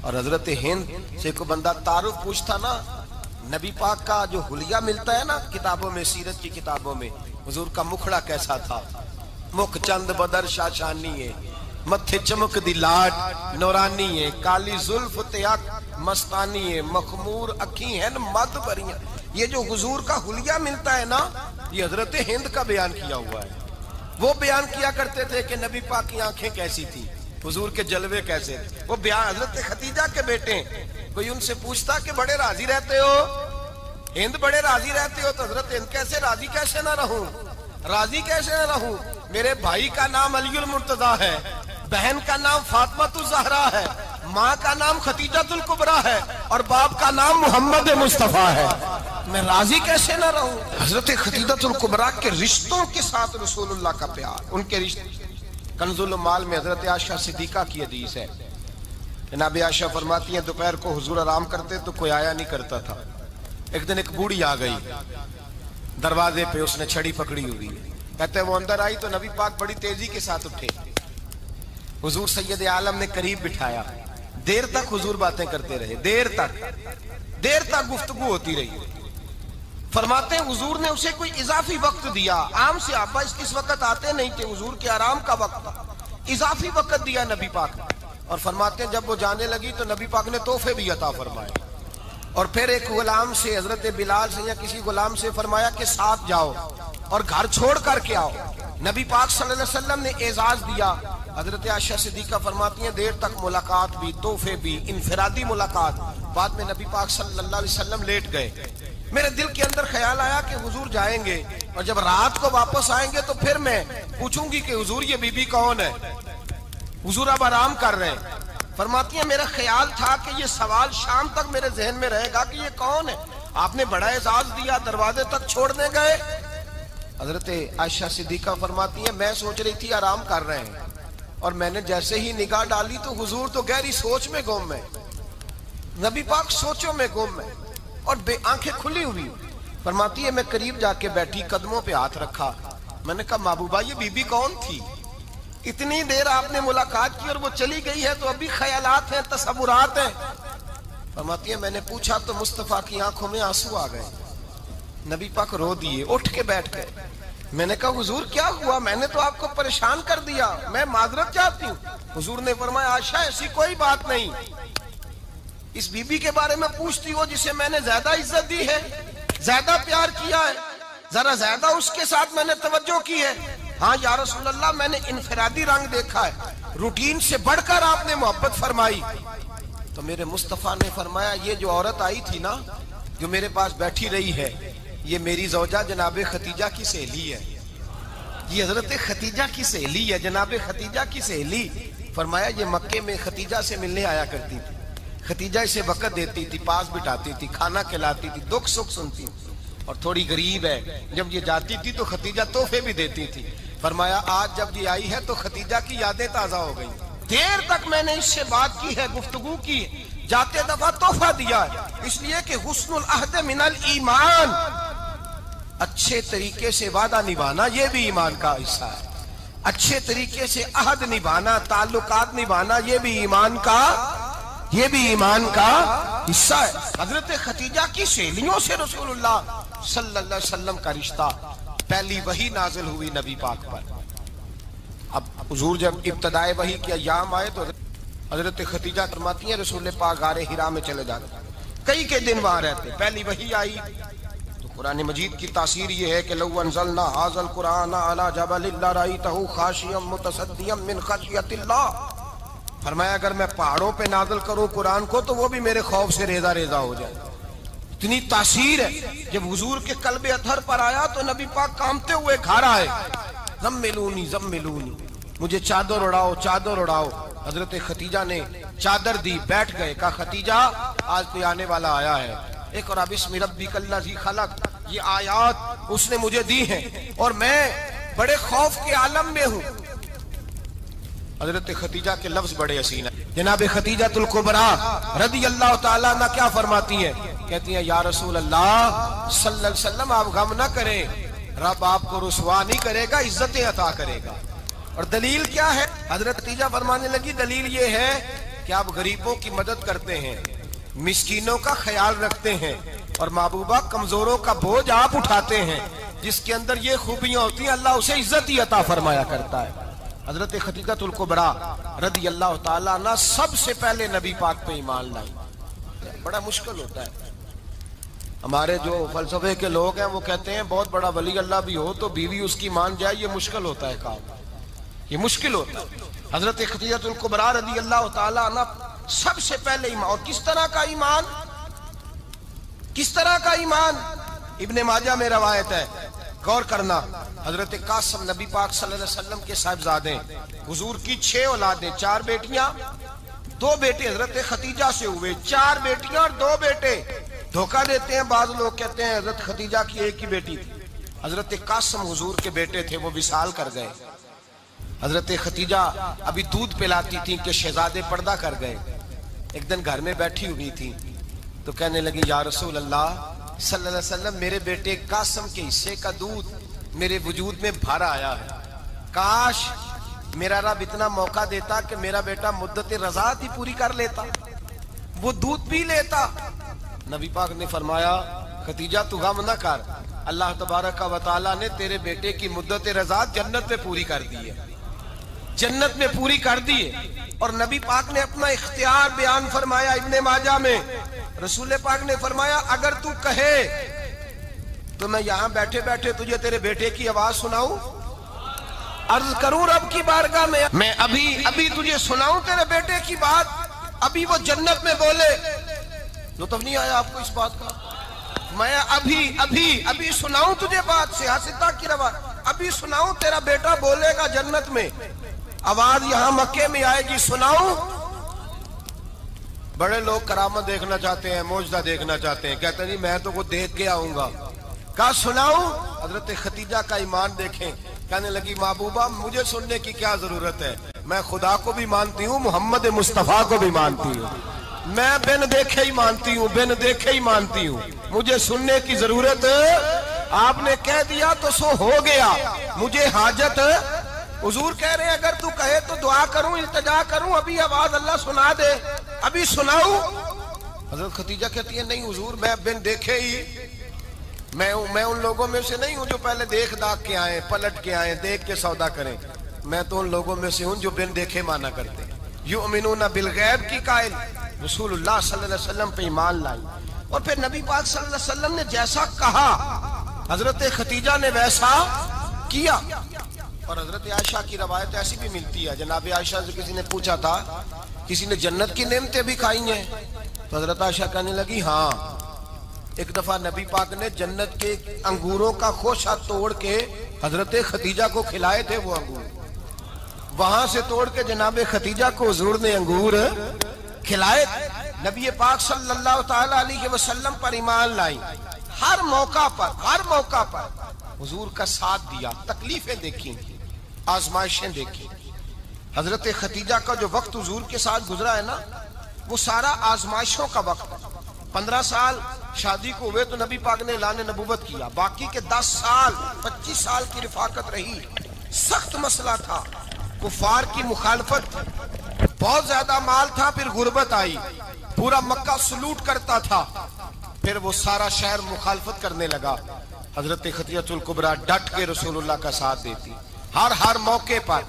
اور حضرت ہند سے کوئی بندہ تعارف پوچھتا نا، نبی پاک کا جو حلیہ ملتا ہے نا کتابوں میں، سیرت کی کتابوں میں، حضور کا مکھڑا کیسا تھا. مکھ چند بدر شاشانی ہے، متھے چمک دی لاٹ نورانی ہے، کالی زلف تیاک مستانی ہے، مخمور اکھی ہیں مد بریاں. یہ جو حضور کا حلیہ ملتا ہے نا یہ حضرت ہند کا بیان کیا ہوا ہے. وہ بیان کیا کرتے تھے کہ نبی پاک کی آنکھیں کیسی تھی، حضور کے جلوے کیسے تھے. وہ بیان حضرت خدیجہ کے بیٹے ہیں. کوئی ان سے پوچھتا کہ بڑے راضی رہتے ہو ہند، بڑے راضی رہتے ہو، تو حضرت ہند کیسے راضی کیسے نہ رہوں، راضی کیسے نہ رہوں. میرے بھائی کا نام علی المرتضیٰ ہے، بہن کا نام فاطمہ الزہرا ہے، ماں کا نام خدیجہ الکبریٰ ہے اور باپ کا نام محمد مصطفیٰ ہے، میں راضی کیسے نہ رہوں. حضرت خدیجہ الکبریٰ کے رشتوں کے ساتھ رسول اللہ کا پیار، ان کے رشتے. کنز المال میں حضرت عائشہ صدیقہ کی حدیث ہے. جناب عائشہ فرماتی ہیں دوپہر کو حضور آرام کرتے تو کوئی آیا نہیں کرتا تھا. ایک دن ایک بوڑھی آ گئی دروازے پہ، اس نے چھڑی پکڑی ہوئی ہے. کہتے ہیں وہ اندر آئی تو نبی پاک بڑی تیزی کے ساتھ اٹھے. حضور سید عالم نے قریب بٹھایا، دیر تک حضور باتیں کرتے رہے، دیر تک گفتگو ہوتی رہی. فرماتے ہیں حضور نے اسے کوئی اضافی وقت دیا. عام صحابہ اس وقت آتے نہیں تھے، حضور کے آرام کا وقت تھا، اضافی وقت دیا نبی پاک نے. اور فرماتے ہیں جب وہ جانے لگی تو نبی پاک نے تحفے بھی عطا فرمائے. اور پھر ایک غلام سے، حضرت بلال سے یا کسی غلام سے فرمایا کہ ساتھ جاؤ اور گھر چھوڑ کر کے آؤ. نبی پاک صلی اللہ علیہ وسلم نے اعزاز دیا. حضرت عائشہ صدیقہ فرماتی ہیں دیر تک ملاقات بھی، تحفے بھی، انفرادی ملاقات. بعد میں نبی پاک صلی اللہ علیہ وسلم لیٹ گئے. میرے دل کے اندر خیال آیا کہ حضور جائیں گے اور جب رات کو واپس آئیں گے تو پھر میں پوچھوں گی کہ حضور یہ بی بی کون ہے؟ حضور اب آرام کر رہے ہیں. فرماتی ہیں میرا خیال تھا کہ یہ سوال شام تک میرے ذہن میں رہے گا کہ یہ کون ہے. آپ نے بڑا اعزاز دیا، دروازے تک چھوڑنے گئے. حضرت عائشہ صدیقہ فرماتی ہیں میں سوچ رہی تھی آرام کر رہے ہیں، اور میں نے جیسے ہی نگاہ ڈالی تو حضور تو گہری سوچ میں گم ہے. نبی پاک سوچوں میں گم ہے اور آنکھیں کھلی ہوئی. فرماتی ہے میں قریب جا کے بیٹھی، قدموں پہ ہاتھ رکھا. میں نے کہا محبوبہ یہ بی بی کون تھی؟ اتنی دیر آپ نے ملاقات کی اور وہ چلی گئی ہے تو ابھی خیالات ہیں، تصورات ہیں. فرماتی ہے میں نے پوچھا تو مصطفیٰ کی آنکھوں میں آنسو آ گئے. نبی پاک رو دیے، اٹھ کے بیٹھ گئے. میں نے کہا حضور کیا ہوا؟ میں نے تو آپ کو پریشان کر دیا، میں معذرت چاہتی ہوں. حضور نے فرمایا عائشہ ایسی کوئی بات نہیں. اس بی بی کے بارے میں پوچھتی ہو جسے میں نے زیادہ عزت دی ہے، زیادہ پیار کیا ہے، ذرا زیادہ اس کے ساتھ میں نے توجہ کی ہے. ہاں یا رسول اللہ میں نے انفرادی رنگ دیکھا ہے، روٹین سے بڑھ کر آپ نے محبت فرمائی. تو میرے مصطفیٰ نے فرمایا یہ جو عورت آئی تھی نا، جو میرے پاس بیٹھی رہی ہے، یہ میری زوجہ جناب خدیجہ کی سہیلی ہے. یہ حضرت خدیجہ کی سہیلی ہے، جناب خدیجہ کی سہیلی. فرمایا یہ مکے میں خدیجہ سے ملنے آیا کرتی تھی. خدیجہ اسے وقت دیتی تھی، پاس بٹھاتی تھی، کھانا کھلاتی تھی، دکھ سکھ سنتی تھی. اور تھوڑی غریب ہے، جب یہ جاتی تھی تو خدیجہ تحفے بھی دیتی تھی. فرمایا آج جب یہ آئی ہے تو خدیجہ کی یادیں تازہ ہو گئی. دیر تک میں نے اس سے بات کی ہے، گفتگو کی ہے، جاتے دفعہ تحفہ دیا ہے. اس لیے کہ حسن العہد من الایمان، اچھے طریقے سے وعدہ نبھانا یہ بھی ایمان کا حصہ ہے. اچھے طریقے سے عہد نبھانا، تعلقات نبھانا یہ بھی ایمان کا حصہ ہے. حضرت خدیجہ کی سہیلیوں سے رسول اللہ صلی اللہ علیہ وسلم کا رشتہ. پہلی وحی نازل ہوئی نبی پاک پر. اب حضور جب ابتدائے وحی کے ایام آئے تو حضرت خدیجہ فرماتی ہیں رسول پاک غار حرا میں چلے جاتے، کئی کے دن وہاں رہتے. پہلی وحی آئی تو قرآن مجید کی تاثیر یہ ہے کہ لو انزلنا ھذا القرآن علی جبل لرأیتہ خاشعا متصدعا من خشیۃ اللہ. فرمایا اگر میں پہاڑوں پہ نازل کروں قرآن کو تو وہ بھی میرے خوف سے ریزہ ریزہ ہو جائے. اتنی تاثیر ہے. جب حضور کے قلب اطہر پر آیا تو نبی پاک کامتے ہوئے گھر آئے. زملونی زملونی، مجھے چادر اڑاؤ چادر اڑاؤ. حضرت خدیجہ نے چادر دی، بیٹھ گئے. کہا خدیجہ آج کوئی آنے والا آیا ہے. اقرأ بسم ربک الذی خلق، یہ آیات اس نے مجھے دی ہیں اور میں بڑے خوف کے عالم میں ہوں. حضرت خدیجہ کے لفظ بڑے حسین ہیں. جناب خدیجہ الکبریٰ رضی اللہ تعالیٰ عنہ کیا فرماتی ہیں؟ کہتی ہیں یا رسول اللہ صلی اللہ علیہ وسلم آپ غم نہ کریں، رب آپ کو رسوا نہیں کرے گا، عزتیں عطا کرے گا. اور دلیل کیا ہے؟ حضرت خدیجہ فرمانے لگی دلیل یہ ہے کہ آپ غریبوں کی مدد کرتے ہیں، مسکینوں کا خیال رکھتے ہیں، اور محبوبہ کمزوروں کا بوجھ آپ اٹھاتے ہیں. جس کے اندر یہ خوبیاں ہوتی ہیں اللہ اسے عزت ہی عطا فرمایا کرتا ہے. حضرت خدیجہ الکبریٰ رضی اللہ تعالیٰ عنہ سب سے پہلے نبی پاک پہ ایمان لائی. بڑا مشکل ہوتا ہے. ہمارے جو فلسفے کے لوگ ہیں وہ کہتے ہیں بہت بڑا ولی اللہ بھی ہو تو بیوی اس کی مان جائے، یہ مشکل ہوتا ہے کام، یہ مشکل ہوتا ہے. حضرت خدیجہ الکبریٰ رضی اللہ تعالیٰ عنہ سب سے پہلے ایمان. اور کس طرح کا ایمان؟ کس طرح کا ایمان؟ ابن ماجہ میں روایت ہے، غور کرنا. حضرت قاسم نبی پاک صلی اللہ علیہ وسلم کے صاحبزادے، حضور کی 6 اولادیں، 4 بیٹیاں 2 بیٹے حضرت خدیجہ سے ہوئے. 4 بیٹیاں اور 2 بیٹے. دھوکہ دیتے ہیں بعض لوگ، کہتے ہیں حضرت خدیجہ کی ایک ہی بیٹی تھی. حضرت قاسم حضور کے بیٹے تھے، وہ وصال کر گئے. حضرت خدیجہ ابھی دودھ پلاتی تھی کہ شہزادے پردہ کر گئے. ایک دن گھر میں بیٹھی ہوئی تھی تو کہنے لگی یا رسول اللہ صلی اللہ علیہ وسلم میرے بیٹے قاسم کے حصے کا دودھ میرے وجود میں بھر آیا ہے. کاش میرا رب اتنا موقع دیتا کہ میرا بیٹا مدت رضاعت ہی پوری کر لیتا، وہ دودھ پی لیتا. نبی پاک نے فرمایا خدیجہ تو غم نہ کر، اللہ تبارک و تعالیٰ نے تیرے بیٹے کی مدت رضاعت جنت میں پوری کر دی ہے، جنت میں پوری کر دی ہے. اور نبی پاک نے اپنا اختیار بیان فرمایا ابن ماجہ میں. رسول پاک نے فرمایا اگر تو کہے تو میں یہاں بیٹھے بیٹھے تجھے تیرے بیٹے کی آواز سناؤں. عرض کروں رب کی بارگاہ میں ابھی تجھے سناؤں تیرے بیٹے کی بات، ابھی وہ جنت میں بولے، لطف نہیں آیا آپ کو اس بات کا؟ میں ابھی سناؤں تجھے بات، سیاستہ کی روایت، ابھی سناؤں تیرا بیٹا بولے گا جنت میں، آواز یہاں مکے میں آئے گی، سناؤں؟ بڑے لوگ کرامت دیکھنا چاہتے ہیں، معجزہ دیکھنا چاہتے ہیں، کہتے ہیں جی میں تو وہ دیکھ کے آؤں گا، کہا سناؤں؟ حضرت خدیجہ کا ایمان دیکھیں، کہنے لگی محبوبہ مجھے سننے کی کیا ضرورت ہے، میں خدا کو بھی مانتی ہوں، محمد مصطفیٰ کو بھی مانتی ہوں، میں بن دیکھے ہی مانتی ہوں، مجھے سننے کی ضرورت، آپ نے کہہ دیا تو سو ہو گیا، مجھے حاجت، حضور کہہ رہے ہیں اگر تو کہے تو دعا کروں، التجا کروں، ابھی آواز اللہ سنا دے، ابھی سناؤں؟ حضرت خدیجہ کہتی ہے نہیں حضور میں بن دیکھے ہی، میں ان لوگوں میں سے نہیں ہوں جو پہلے دیکھ داکھ کے آئیں، پلٹ کے آئیں، دیکھ کے سودا کریں، میں تو ان لوگوں میں سے ہوں جو بن دیکھے مانا کرتے ہیں، یؤمنون بالغیب کی قائل، رسول اللہ صلی اللہ علیہ وسلم پہ ایمان لائی، اور پھر نبی پاک صلی اللہ علیہ وسلم نے جیسا کہا حضرت خدیجہ نے ویسا کیا۔ اور حضرت عائشہ کی روایت ایسی بھی ملتی ہے، جناب عائشہ سے کسی نے پوچھا تھا کسی نے جنت کی نعمتیں بھی کھائی ہیں؟ تو حضرت عائشہ کہنے لگی ہاں، ایک دفعہ نبی پاک نے جنت کے انگوروں کا خوشہ توڑ کے حضرت خدیجہ کو کھلائے تھے، وہ انگور وہاں سے توڑ کے جناب خدیجہ کو حضور نے انگور کھلائے، نبی پاک صلی اللہ تعالی علیہ وسلم پر ایمان لائی، ہر موقع پر حضور کا ساتھ دیا، تکلیفیں دیکھیں، آزمائشیں دیکھیں۔ حضرت خدیجہ کا جو وقت حضور کے ساتھ گزرا ہے نا، وہ سارا آزمائشوں کا وقت، 15 سال شادی کو ہوئے تو نبی پاک نے اعلان نبوت کیا، باقی کے 10 سال 25 سال کی رفاقت رہی، سخت مسئلہ تھا، کفار کی مخالفت، بہت زیادہ مال تھا، پھر غربت آئی، پورا مکہ سلوٹ کرتا تھا، پھر وہ سارا شہر مخالفت کرنے لگا، حضرت خدیجہ الکبریٰ ڈٹ کے رسول اللہ کا ساتھ دیتی، ہر موقع پر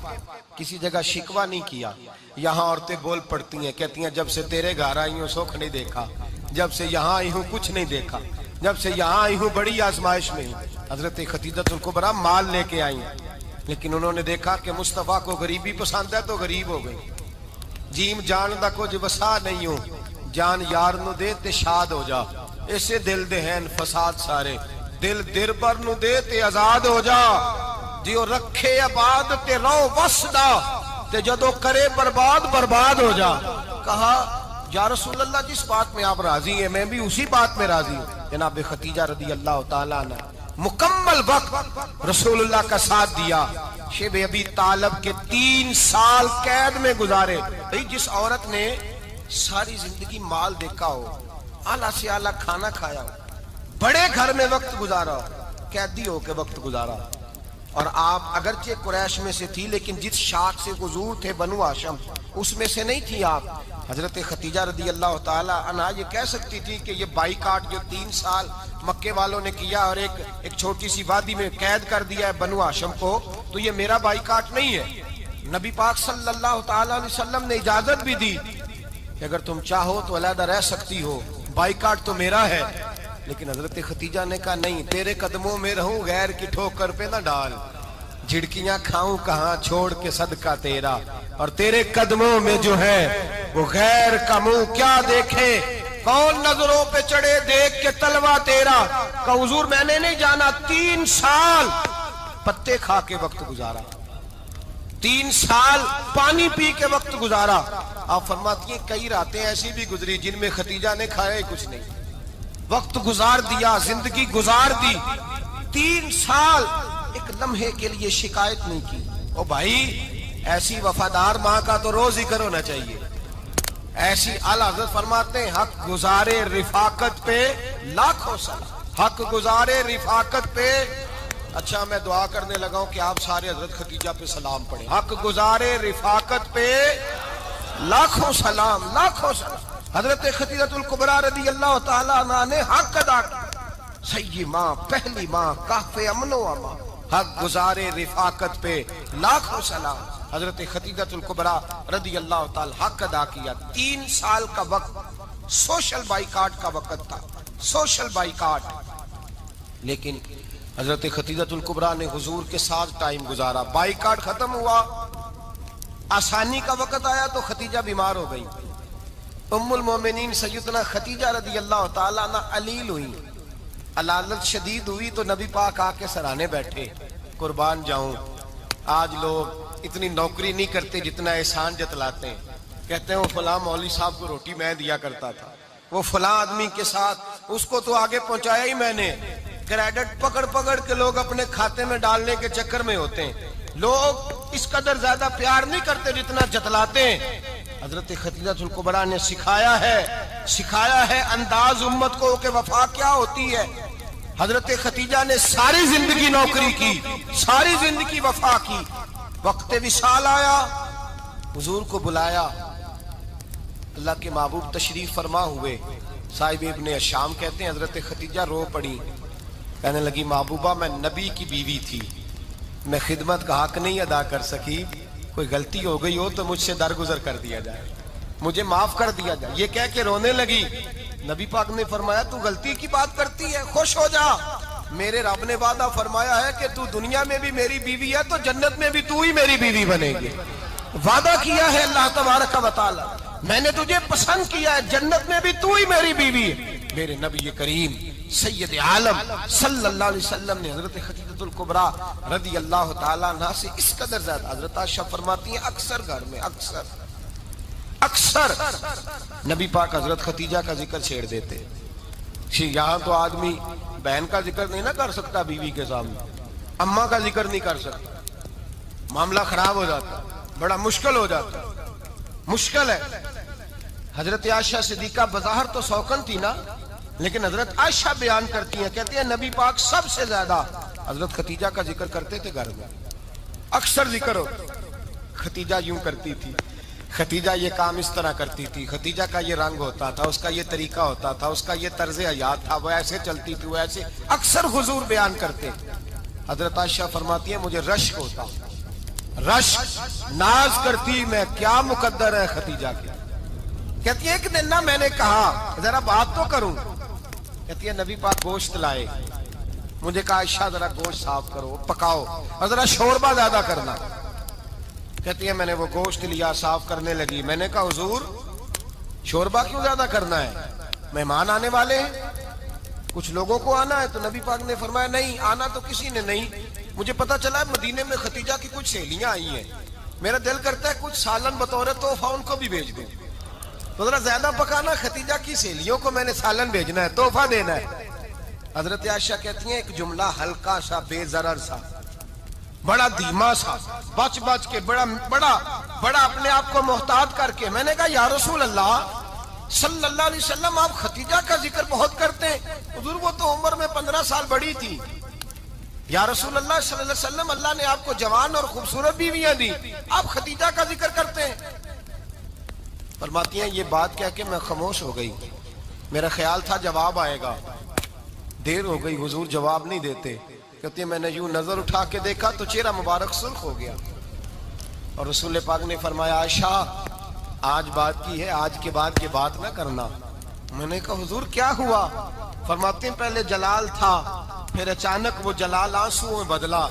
کسی جگہ شکوہ نہیں کیا۔ یہاں عورتیں بول پڑتی ہیں، کہتی ہیں جب سے تیرے گھر آئی ہوں سکھ نہیں دیکھا، جب سے یہاں آئی ہوں کچھ نہیں دیکھا، جب سے یہاں آئی ہوں بڑی آزمائش میں ہوں۔ حضرت خدیجہ الکبریٰ مال لے کے آئی ہیں، لیکن انہوں نے دیکھا کہ مصطفیٰ کو غریبی پسند ہے تو غریب ہو گئی، جیم جان دا کچھ وسا نہیں ہو، جان یار نو دے تے شاد ہو جا، اسے دل دے ہیں فساد سارے، دل دربر نو دے تے آزاد ہو جا، جیو رکھے آباد تے رو وسدا تے جدو کرے برباد ہو جا۔ کہا یا رسول اللہ جس بات میں آپ راضی ہیں میں بھی اسی بات میں راضی ہوں۔ جناب خدیجہ رضی اللہ تعالیٰ عنہ مکمل وقت رسول اللہ کا ساتھ دیا، شیب ابی طالب کے 3 سال قید میں گزارے۔ جس عورت نے ساری زندگی مال دیکھا ہو، اعلیٰ سے اعلیٰ کھانا کھایا ہو، بڑے گھر میں وقت گزارا ہو، قیدی ہو کے وقت گزارا، اور آپ اگرچہ قریش میں سے تھی لیکن جس شاخ سے حضور تھے بنو ہاشم اس میں سے نہیں تھی آپ۔ حضرت خدیجہ رضی اللہ تعالی عنہا یہ کہہ سکتی تھی کہ یہ بائیکاٹ جو 3 سال مکے والوں نے کیا اور ایک چھوٹی سی وادی میں قید کر دیا ہے بنو ہاشم کو، تو یہ میرا بائیکاٹ نہیں ہے۔ نبی پاک صلی اللہ تعالی علیہ وسلم نے اجازت بھی دی کہ اگر تم چاہو تو علیحدہ رہ سکتی ہو، بائیکاٹ تو میرا ہے۔ لیکن حضرت خدیجہ نے کہا نہیں، تیرے قدموں میں رہوں، غیر کی ٹھوکر پہ نہ ڈال، جھڑکیاں کھاؤں کہاں چھوڑ کے صدقہ تیرا، اور تیرے قدموں میں جو ہے وہ غیر کا منہ کیا دیکھے، کون نظروں پہ چڑھے دیکھ کے تلوا تیرا۔ کہ حضور میں نے نہیں جانا، 3 سال پتے کھا کے وقت گزارا، 3 سال پانی پی کے وقت گزارا۔ آپ فرماتی ہیں کئی راتیں ایسی بھی گزری جن میں خدیجہ نے کھایا ہی کچھ نہیں، وقت گزار دیا، زندگی گزار دی، 3 سال ایک لمحے کے لیے شکایت نہیں کی۔ او بھائی ایسی وفادار ماں کا تو روز ذکر ہونا چاہیے۔ ایسی اعلیٰ حضرت فرماتے ہیں حق گزارے رفاقت پہ لاکھوں سلام، حق گزارے رفاقت پہ۔ اچھا میں دعا کرنے لگا ہوں کہ آپ سارے حضرت خدیجہ پہ سلام پڑھیں۔ حق گزارے رفاقت پہ لاکھوں سلام، لاکھوں سلام۔ حضرت خدیجہ الکبریٰ رضی اللہ تعالیٰ عنہ نے حق ادا کیا، سیدی ماں، پہلی ماں، کہف امن و امان، حق گزارے رفاقت پہ لاکھوں سلام۔ حضرت خدیجہ الکبریٰ رضی اللہ تعالی حق ادا کیا۔ 3 سال کا وقت سوشل بائیکاٹ کا وقت تھا، سوشل بائیکاٹ، لیکن حضرت خدیجہ الکبریٰ نے حضور کے ساتھ ٹائم گزارا، بائیکاٹ ختم ہوا، آسانی کا وقت آیا تو خدیجہ بیمار ہو گئی۔ ام المومنین سیدنا خدیجہ رضی اللہ تعالیٰ عنہ علیل ہوئی، علالت شدید ہوئی تو نبی پاک آ کے سرانے بیٹھے، قربان جاؤں آج لوگ اتنی نوکری نہیں کرتے جتنا احسان جتلاتے ہیں، کہتے ہیں وہ فلاں مولوی صاحب کو روٹی میں دیا کرتا تھا، وہ فلاں آدمی کے ساتھ اس کو تو آگے پہنچایا ہی میں نے۔ کریڈٹ پکڑ پکڑ کے لوگ اپنے کھاتے میں ڈالنے کے چکر میں ہوتے ہیں، لوگ اس قدر زیادہ پیار نہیں کرتے جتنا جتلاتے ہیں۔ حضرت خدیجہ الکبریٰ نے سکھایا ہے انداز امت کو کہ وفا کیا ہوتی ہے۔ حضرت خدیجہ نے ساری زندگی نوکری کی، ساری زندگی وفا کی، وقت وصال آیا، حضور کو بلایا، اللہ کے محبوب تشریف فرما ہوئے، صاحب ابن الشام کہتے ہیں حضرت خدیجہ رو پڑی، کہنے لگی محبوبہ میں نبی کی بیوی تھی، میں خدمت کا حق نہیں ادا کر سکی، کوئی غلطی ہو گئی ہو تو مجھ سے درگزر کر دیا جائے، مجھے معاف کر دیا جائے۔ یہ کہہ کے رونے لگی، نبی پاک نے فرمایا تو غلطی کی بات کرتی ہے، خوش ہو جا، میرے رب نے وعدہ فرمایا ہے کہ تو دنیا میں بھی میری بیوی ہے تو جنت میں بھی تو ہی میری بیوی بنے گی، وعدہ کیا ہے اللہ تبارک و تعالی، میں نے تجھے پسند کیا ہے، جنت میں بھی تو ہی میری بیوی ہے۔ میرے نبی کریم سید عالم صلی اللہ علیہ وسلم نے حضرت خدیجہ الکبریٰ رضی اللہ تعالیٰ عنہ سے اس قدر زیادہ، حضرت عائشہ فرماتی ہیں اکثر گھر میں اکثر نبی پاک حضرت خدیجہ کا ذکر چھیڑ دیتے۔ یہاں تو آدمی بہن کا ذکر نہیں نہ کر سکتا بیوی کے سامنے، اماں کا ذکر نہیں کر سکتا، معاملہ خراب ہو جاتا، بڑا مشکل ہو جاتا، مشکل ہے۔ حضرت عائشہ صدیقہ بظاہر تو سوکن تھی نا، لیکن حضرت عائشہ بیان کرتی ہیں، کہتی ہیں نبی پاک سب سے زیادہ حضرت خدیجہ کا ذکر کرتے تھے گھر میں، اکثر ذکر ہو۔ خدیجہ یوں کرتی تھی، خدیجہ یہ کام اس طرح کرتی تھی، خدیجہ کا یہ رنگ ہوتا تھا، اس کا یہ طریقہ ہوتا تھا، اس کا یہ طرز حیات تھا، وہ ایسے چلتی تھی، وہ ایسے، اکثر حضور بیان کرتے۔ حضرت عائشہ فرماتی ہیں مجھے رشک ہوتا، رشک، ناز کرتی میں کیا مقدر ہے خدیجہ کے۔ کہتی ہے ایک دن نا میں نے کہا ذرا بات تو کروں، کہتی ہے نبی پاک گوشت لائے، مجھے کہا عائشہ ذرا گوشت صاف کرو، پکاؤ اور ذرا شوربہ زیادہ کرنا۔ کہتی ہے میں نے وہ گوشت لیا، صاف کرنے لگی، میں نے کہا حضور شوربہ کیوں زیادہ کرنا ہے، مہمان آنے والے ہیں، کچھ لوگوں کو آنا ہے۔ تو نبی پاک نے فرمایا نہیں آنا تو کسی نے نہیں، مجھے پتا چلا ہے مدینے میں خدیجہ کی کچھ سہیلیاں آئی ہیں، میرا دل کرتا ہے کچھ سالن بطور تحفہ ان کو بھی بھیج دوں، تو ذرا زیادہ پکانا، خدیجہ کی سہیلیوں کو میں نے سالن بھیجنا ہے، تحفہ دینا ہے۔ حضرت عائشہ کہتی ہیں ایک جملہ ہلکا سا، بے ضرر سا، بڑا دھیما سا، بچ کے بڑا اپنے آپ کو محتاط کر کے، میں نے کہا یا رسول اللہ صلی اللہ علیہ وسلم آپ خدیجہ کا ذکر بہت کرتے ہیں، حضور وہ تو عمر میں 15 سال بڑی تھی، یا رسول اللہ صلی اللہ علیہ وسلم اللہ نے آپ کو جوان اور خوبصورت بیویاں دی، آپ خدیجہ کا ذکر کرتے ہیں۔ فرماتی ہیں یہ بات کہہ کے میں خاموش ہو گئی، میرا خیال تھا جواب آئے گا، دیر ہو گئی، حضور جواب نہیں دیتے۔ کہتی ہے میں نے یوں نظر اٹھا کے دیکھا تو چہرہ مبارک سرخ ہو گیا، اور رسول پاک نے فرمایا عائشہ آج بات کی ہے، آج کے بعد یہ بات نہ کرنا۔ میں نے کہا حضور کیا ہوا؟ فرماتے ہیں پہلے جلال تھا، پھر اچانک وہ جلال آنسو میں بدلا،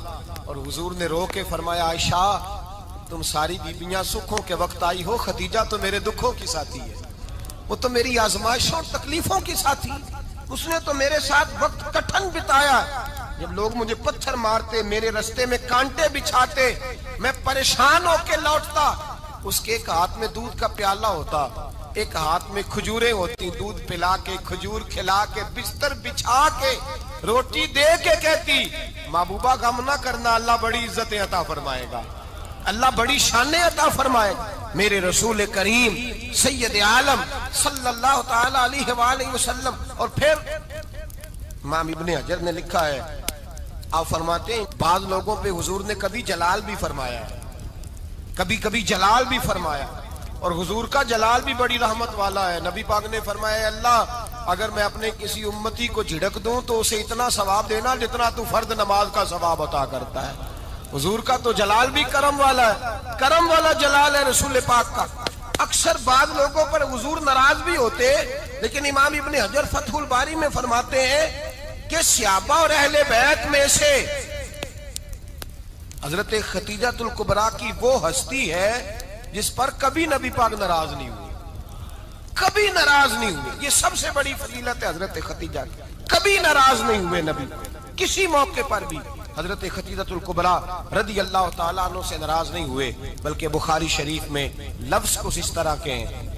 اور حضور نے رو کے فرمایا عائشہ تم ساری بیبیاں سکھوں کے وقت آئی ہو، خدیجہ تو میرے دکھوں کی ساتھی ہے، وہ تو میری آزمائشوں اور تکلیفوں کی ساتھی، اس نے تو میرے ساتھ وقت کٹھن بتایا، جب لوگ مجھے پتھر مارتے، میرے رستے میں کانٹے بچھاتے، میں پریشان ہو کے لوٹتا، اس کے ایک ہاتھ میں دودھ کا پیالہ ہوتا، ایک ہاتھ میں کھجوریں ہوتی، دودھ پلا کے، کھجور کھلا کے، بستر بچھا کے، روٹی دے کے کہتی محبوبہ غم نہ کرنا، اللہ بڑی عزتیں عطا فرمائے گا، اللہ بڑی شانیں عطا فرمائے گا۔ میرے رسول کریم سید عالم صلی اللہ تعالی علیہ وآلہ وسلم۔ اور پھر امام ابن حجر نے لکھا ہے، آپ فرماتے ہیں بعض لوگوں پہ حضور نے کبھی جلال بھی فرمایا ہے، کبھی جلال بھی فرمایا، اور حضور کا جلال بھی بڑی رحمت والا ہے۔ نبی پاک نے فرمایا اللہ اگر میں اپنے کسی امتی کو جھڑک دوں تو اسے اتنا ثواب دینا جتنا تو فرض نماز کا ثواب عطا کرتا ہے۔ حضور کا تو جلال بھی کرم والا ہے، کرم والا جلال ہے رسول پاک کا۔ اکثر بعض لوگوں پر حضور ناراض بھی ہوتے، لیکن امام ابن حجر فتح الباری میں فرماتے ہیں کہ صحابہ اور اہل بیت میں سے حضرت خدیجہ الکبریٰ کی وہ ہستی ہے جس پر کبھی نبی پاک ناراض نہیں ہوئے، کبھی ناراض نہیں ہوئے۔ یہ سب سے بڑی فضیلت ہے حضرت خدیجہ کی، کبھی ناراض نہیں ہوئے نبی، کسی موقع پر بھی حضرت خدیجہ الکبریٰ رضی اللہ تعالیٰ عنہ سے ناراض نہیں ہوئے، بلکہ بخاری شریف میں لفظ کچھ اس طرح کے ہیں۔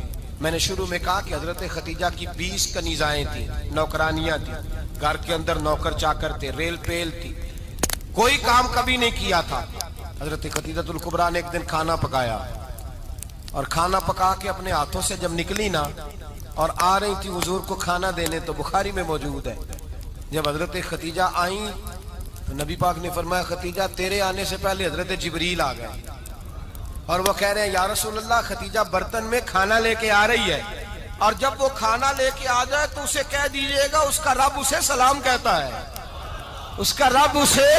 میں نے شروع میں کہا کہ حضرت خدیجہ کی 20 کنیزائیں تھیں، نوکرانیاں تھیں، گھر کے اندر نوکر چاکر تھے، ریل پیل تھی، کوئی کام کبھی نہیں کیا تھا۔ حضرت خدیجہ الکبریٰ نے ایک دن کھانا پکایا، اور کھانا پکا کے اپنے ہاتھوں سے جب نکلی نا اور آ رہی تھی حضور کو کھانا دینے، تو بخاری میں موجود ہے جب حضرت خدیجہ آئیں تو نبی پاک نے فرمایا خدیجہ تیرے آنے سے پہلے حضرت جبریل آ گئے، اور وہ کہہ رہے ہیں یا رسول اللہ خدیجہ برتن میں کھانا لے کے آ رہی ہے، اور جب وہ کھانا لے کے آ جائے تو اسے کہہ دیجئے گا اس کا رب اسے سلام کہتا ہے، اس کا رب اسے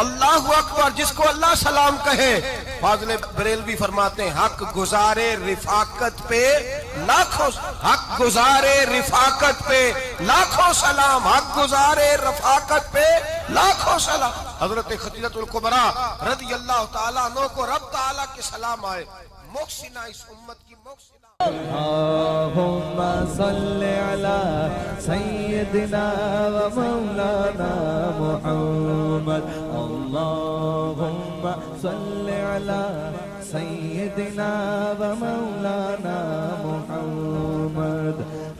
اللہ اکبر، جس کو اللہ سلام کہے۔ فاضل بریلوی فرماتے ہیں حق گزارے رفاقت پہ لاکھوں، حق گزارے رفاقت پہ لاکھوں سلام، حق گزارے رفاقت پہ لاکھوں سلام۔ حضرت خدیجہ الکبریٰ رضی اللہ تعالیٰ عنہ کو رب تعالیٰ کے سلام آئے، محسنہ اس امت کی محسنہ۔ اللہم صلی علی سیدنا و مولانا محمد، اللہم صلی علی سیدنا و مولانا محمد۔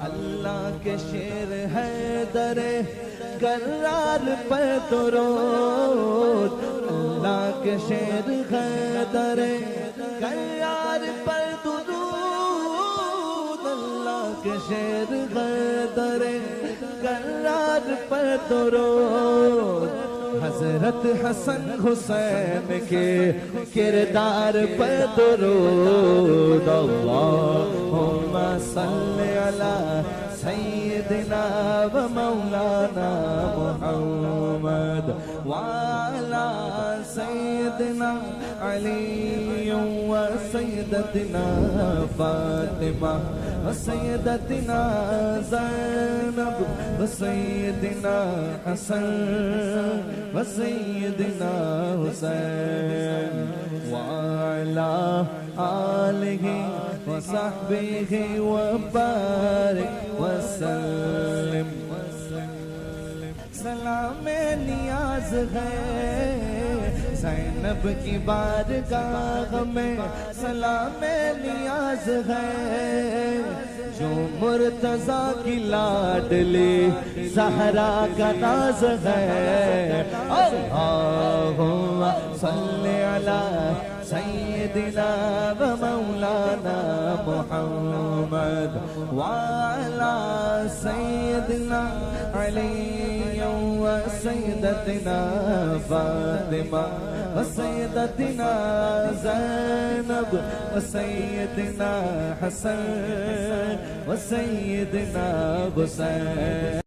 اللہ کے شیر حیدر کرار پر درود، اللہ کے شیر حیدر کرار پر درود، اللہ کے شیر حیدر کرار پر درود، حضرت حسن حسین کے کردار پر درود، اللہم صلی علی سیدنا و مولانا محمد وعلی سیدنا علی و سیدتنا فاطمہ و سیدتنا زینب و سیدنا حسن و سیدنا حسین وعلی آلہ وصحبہ وبارک وسلم۔ سلام نیاز ہے زینب کی بارگاہ میں، سلام نیاز ہے جو مرتضیٰ کی لاڈلی زہرا کا ناز ہے۔ اللہم صلی علی سیدنا و مولانا محمد وعلی سیدنا علی و سیدتنا فاطمہ و سیدتنا زینب و سیدنا حسن و سیدنا حسین۔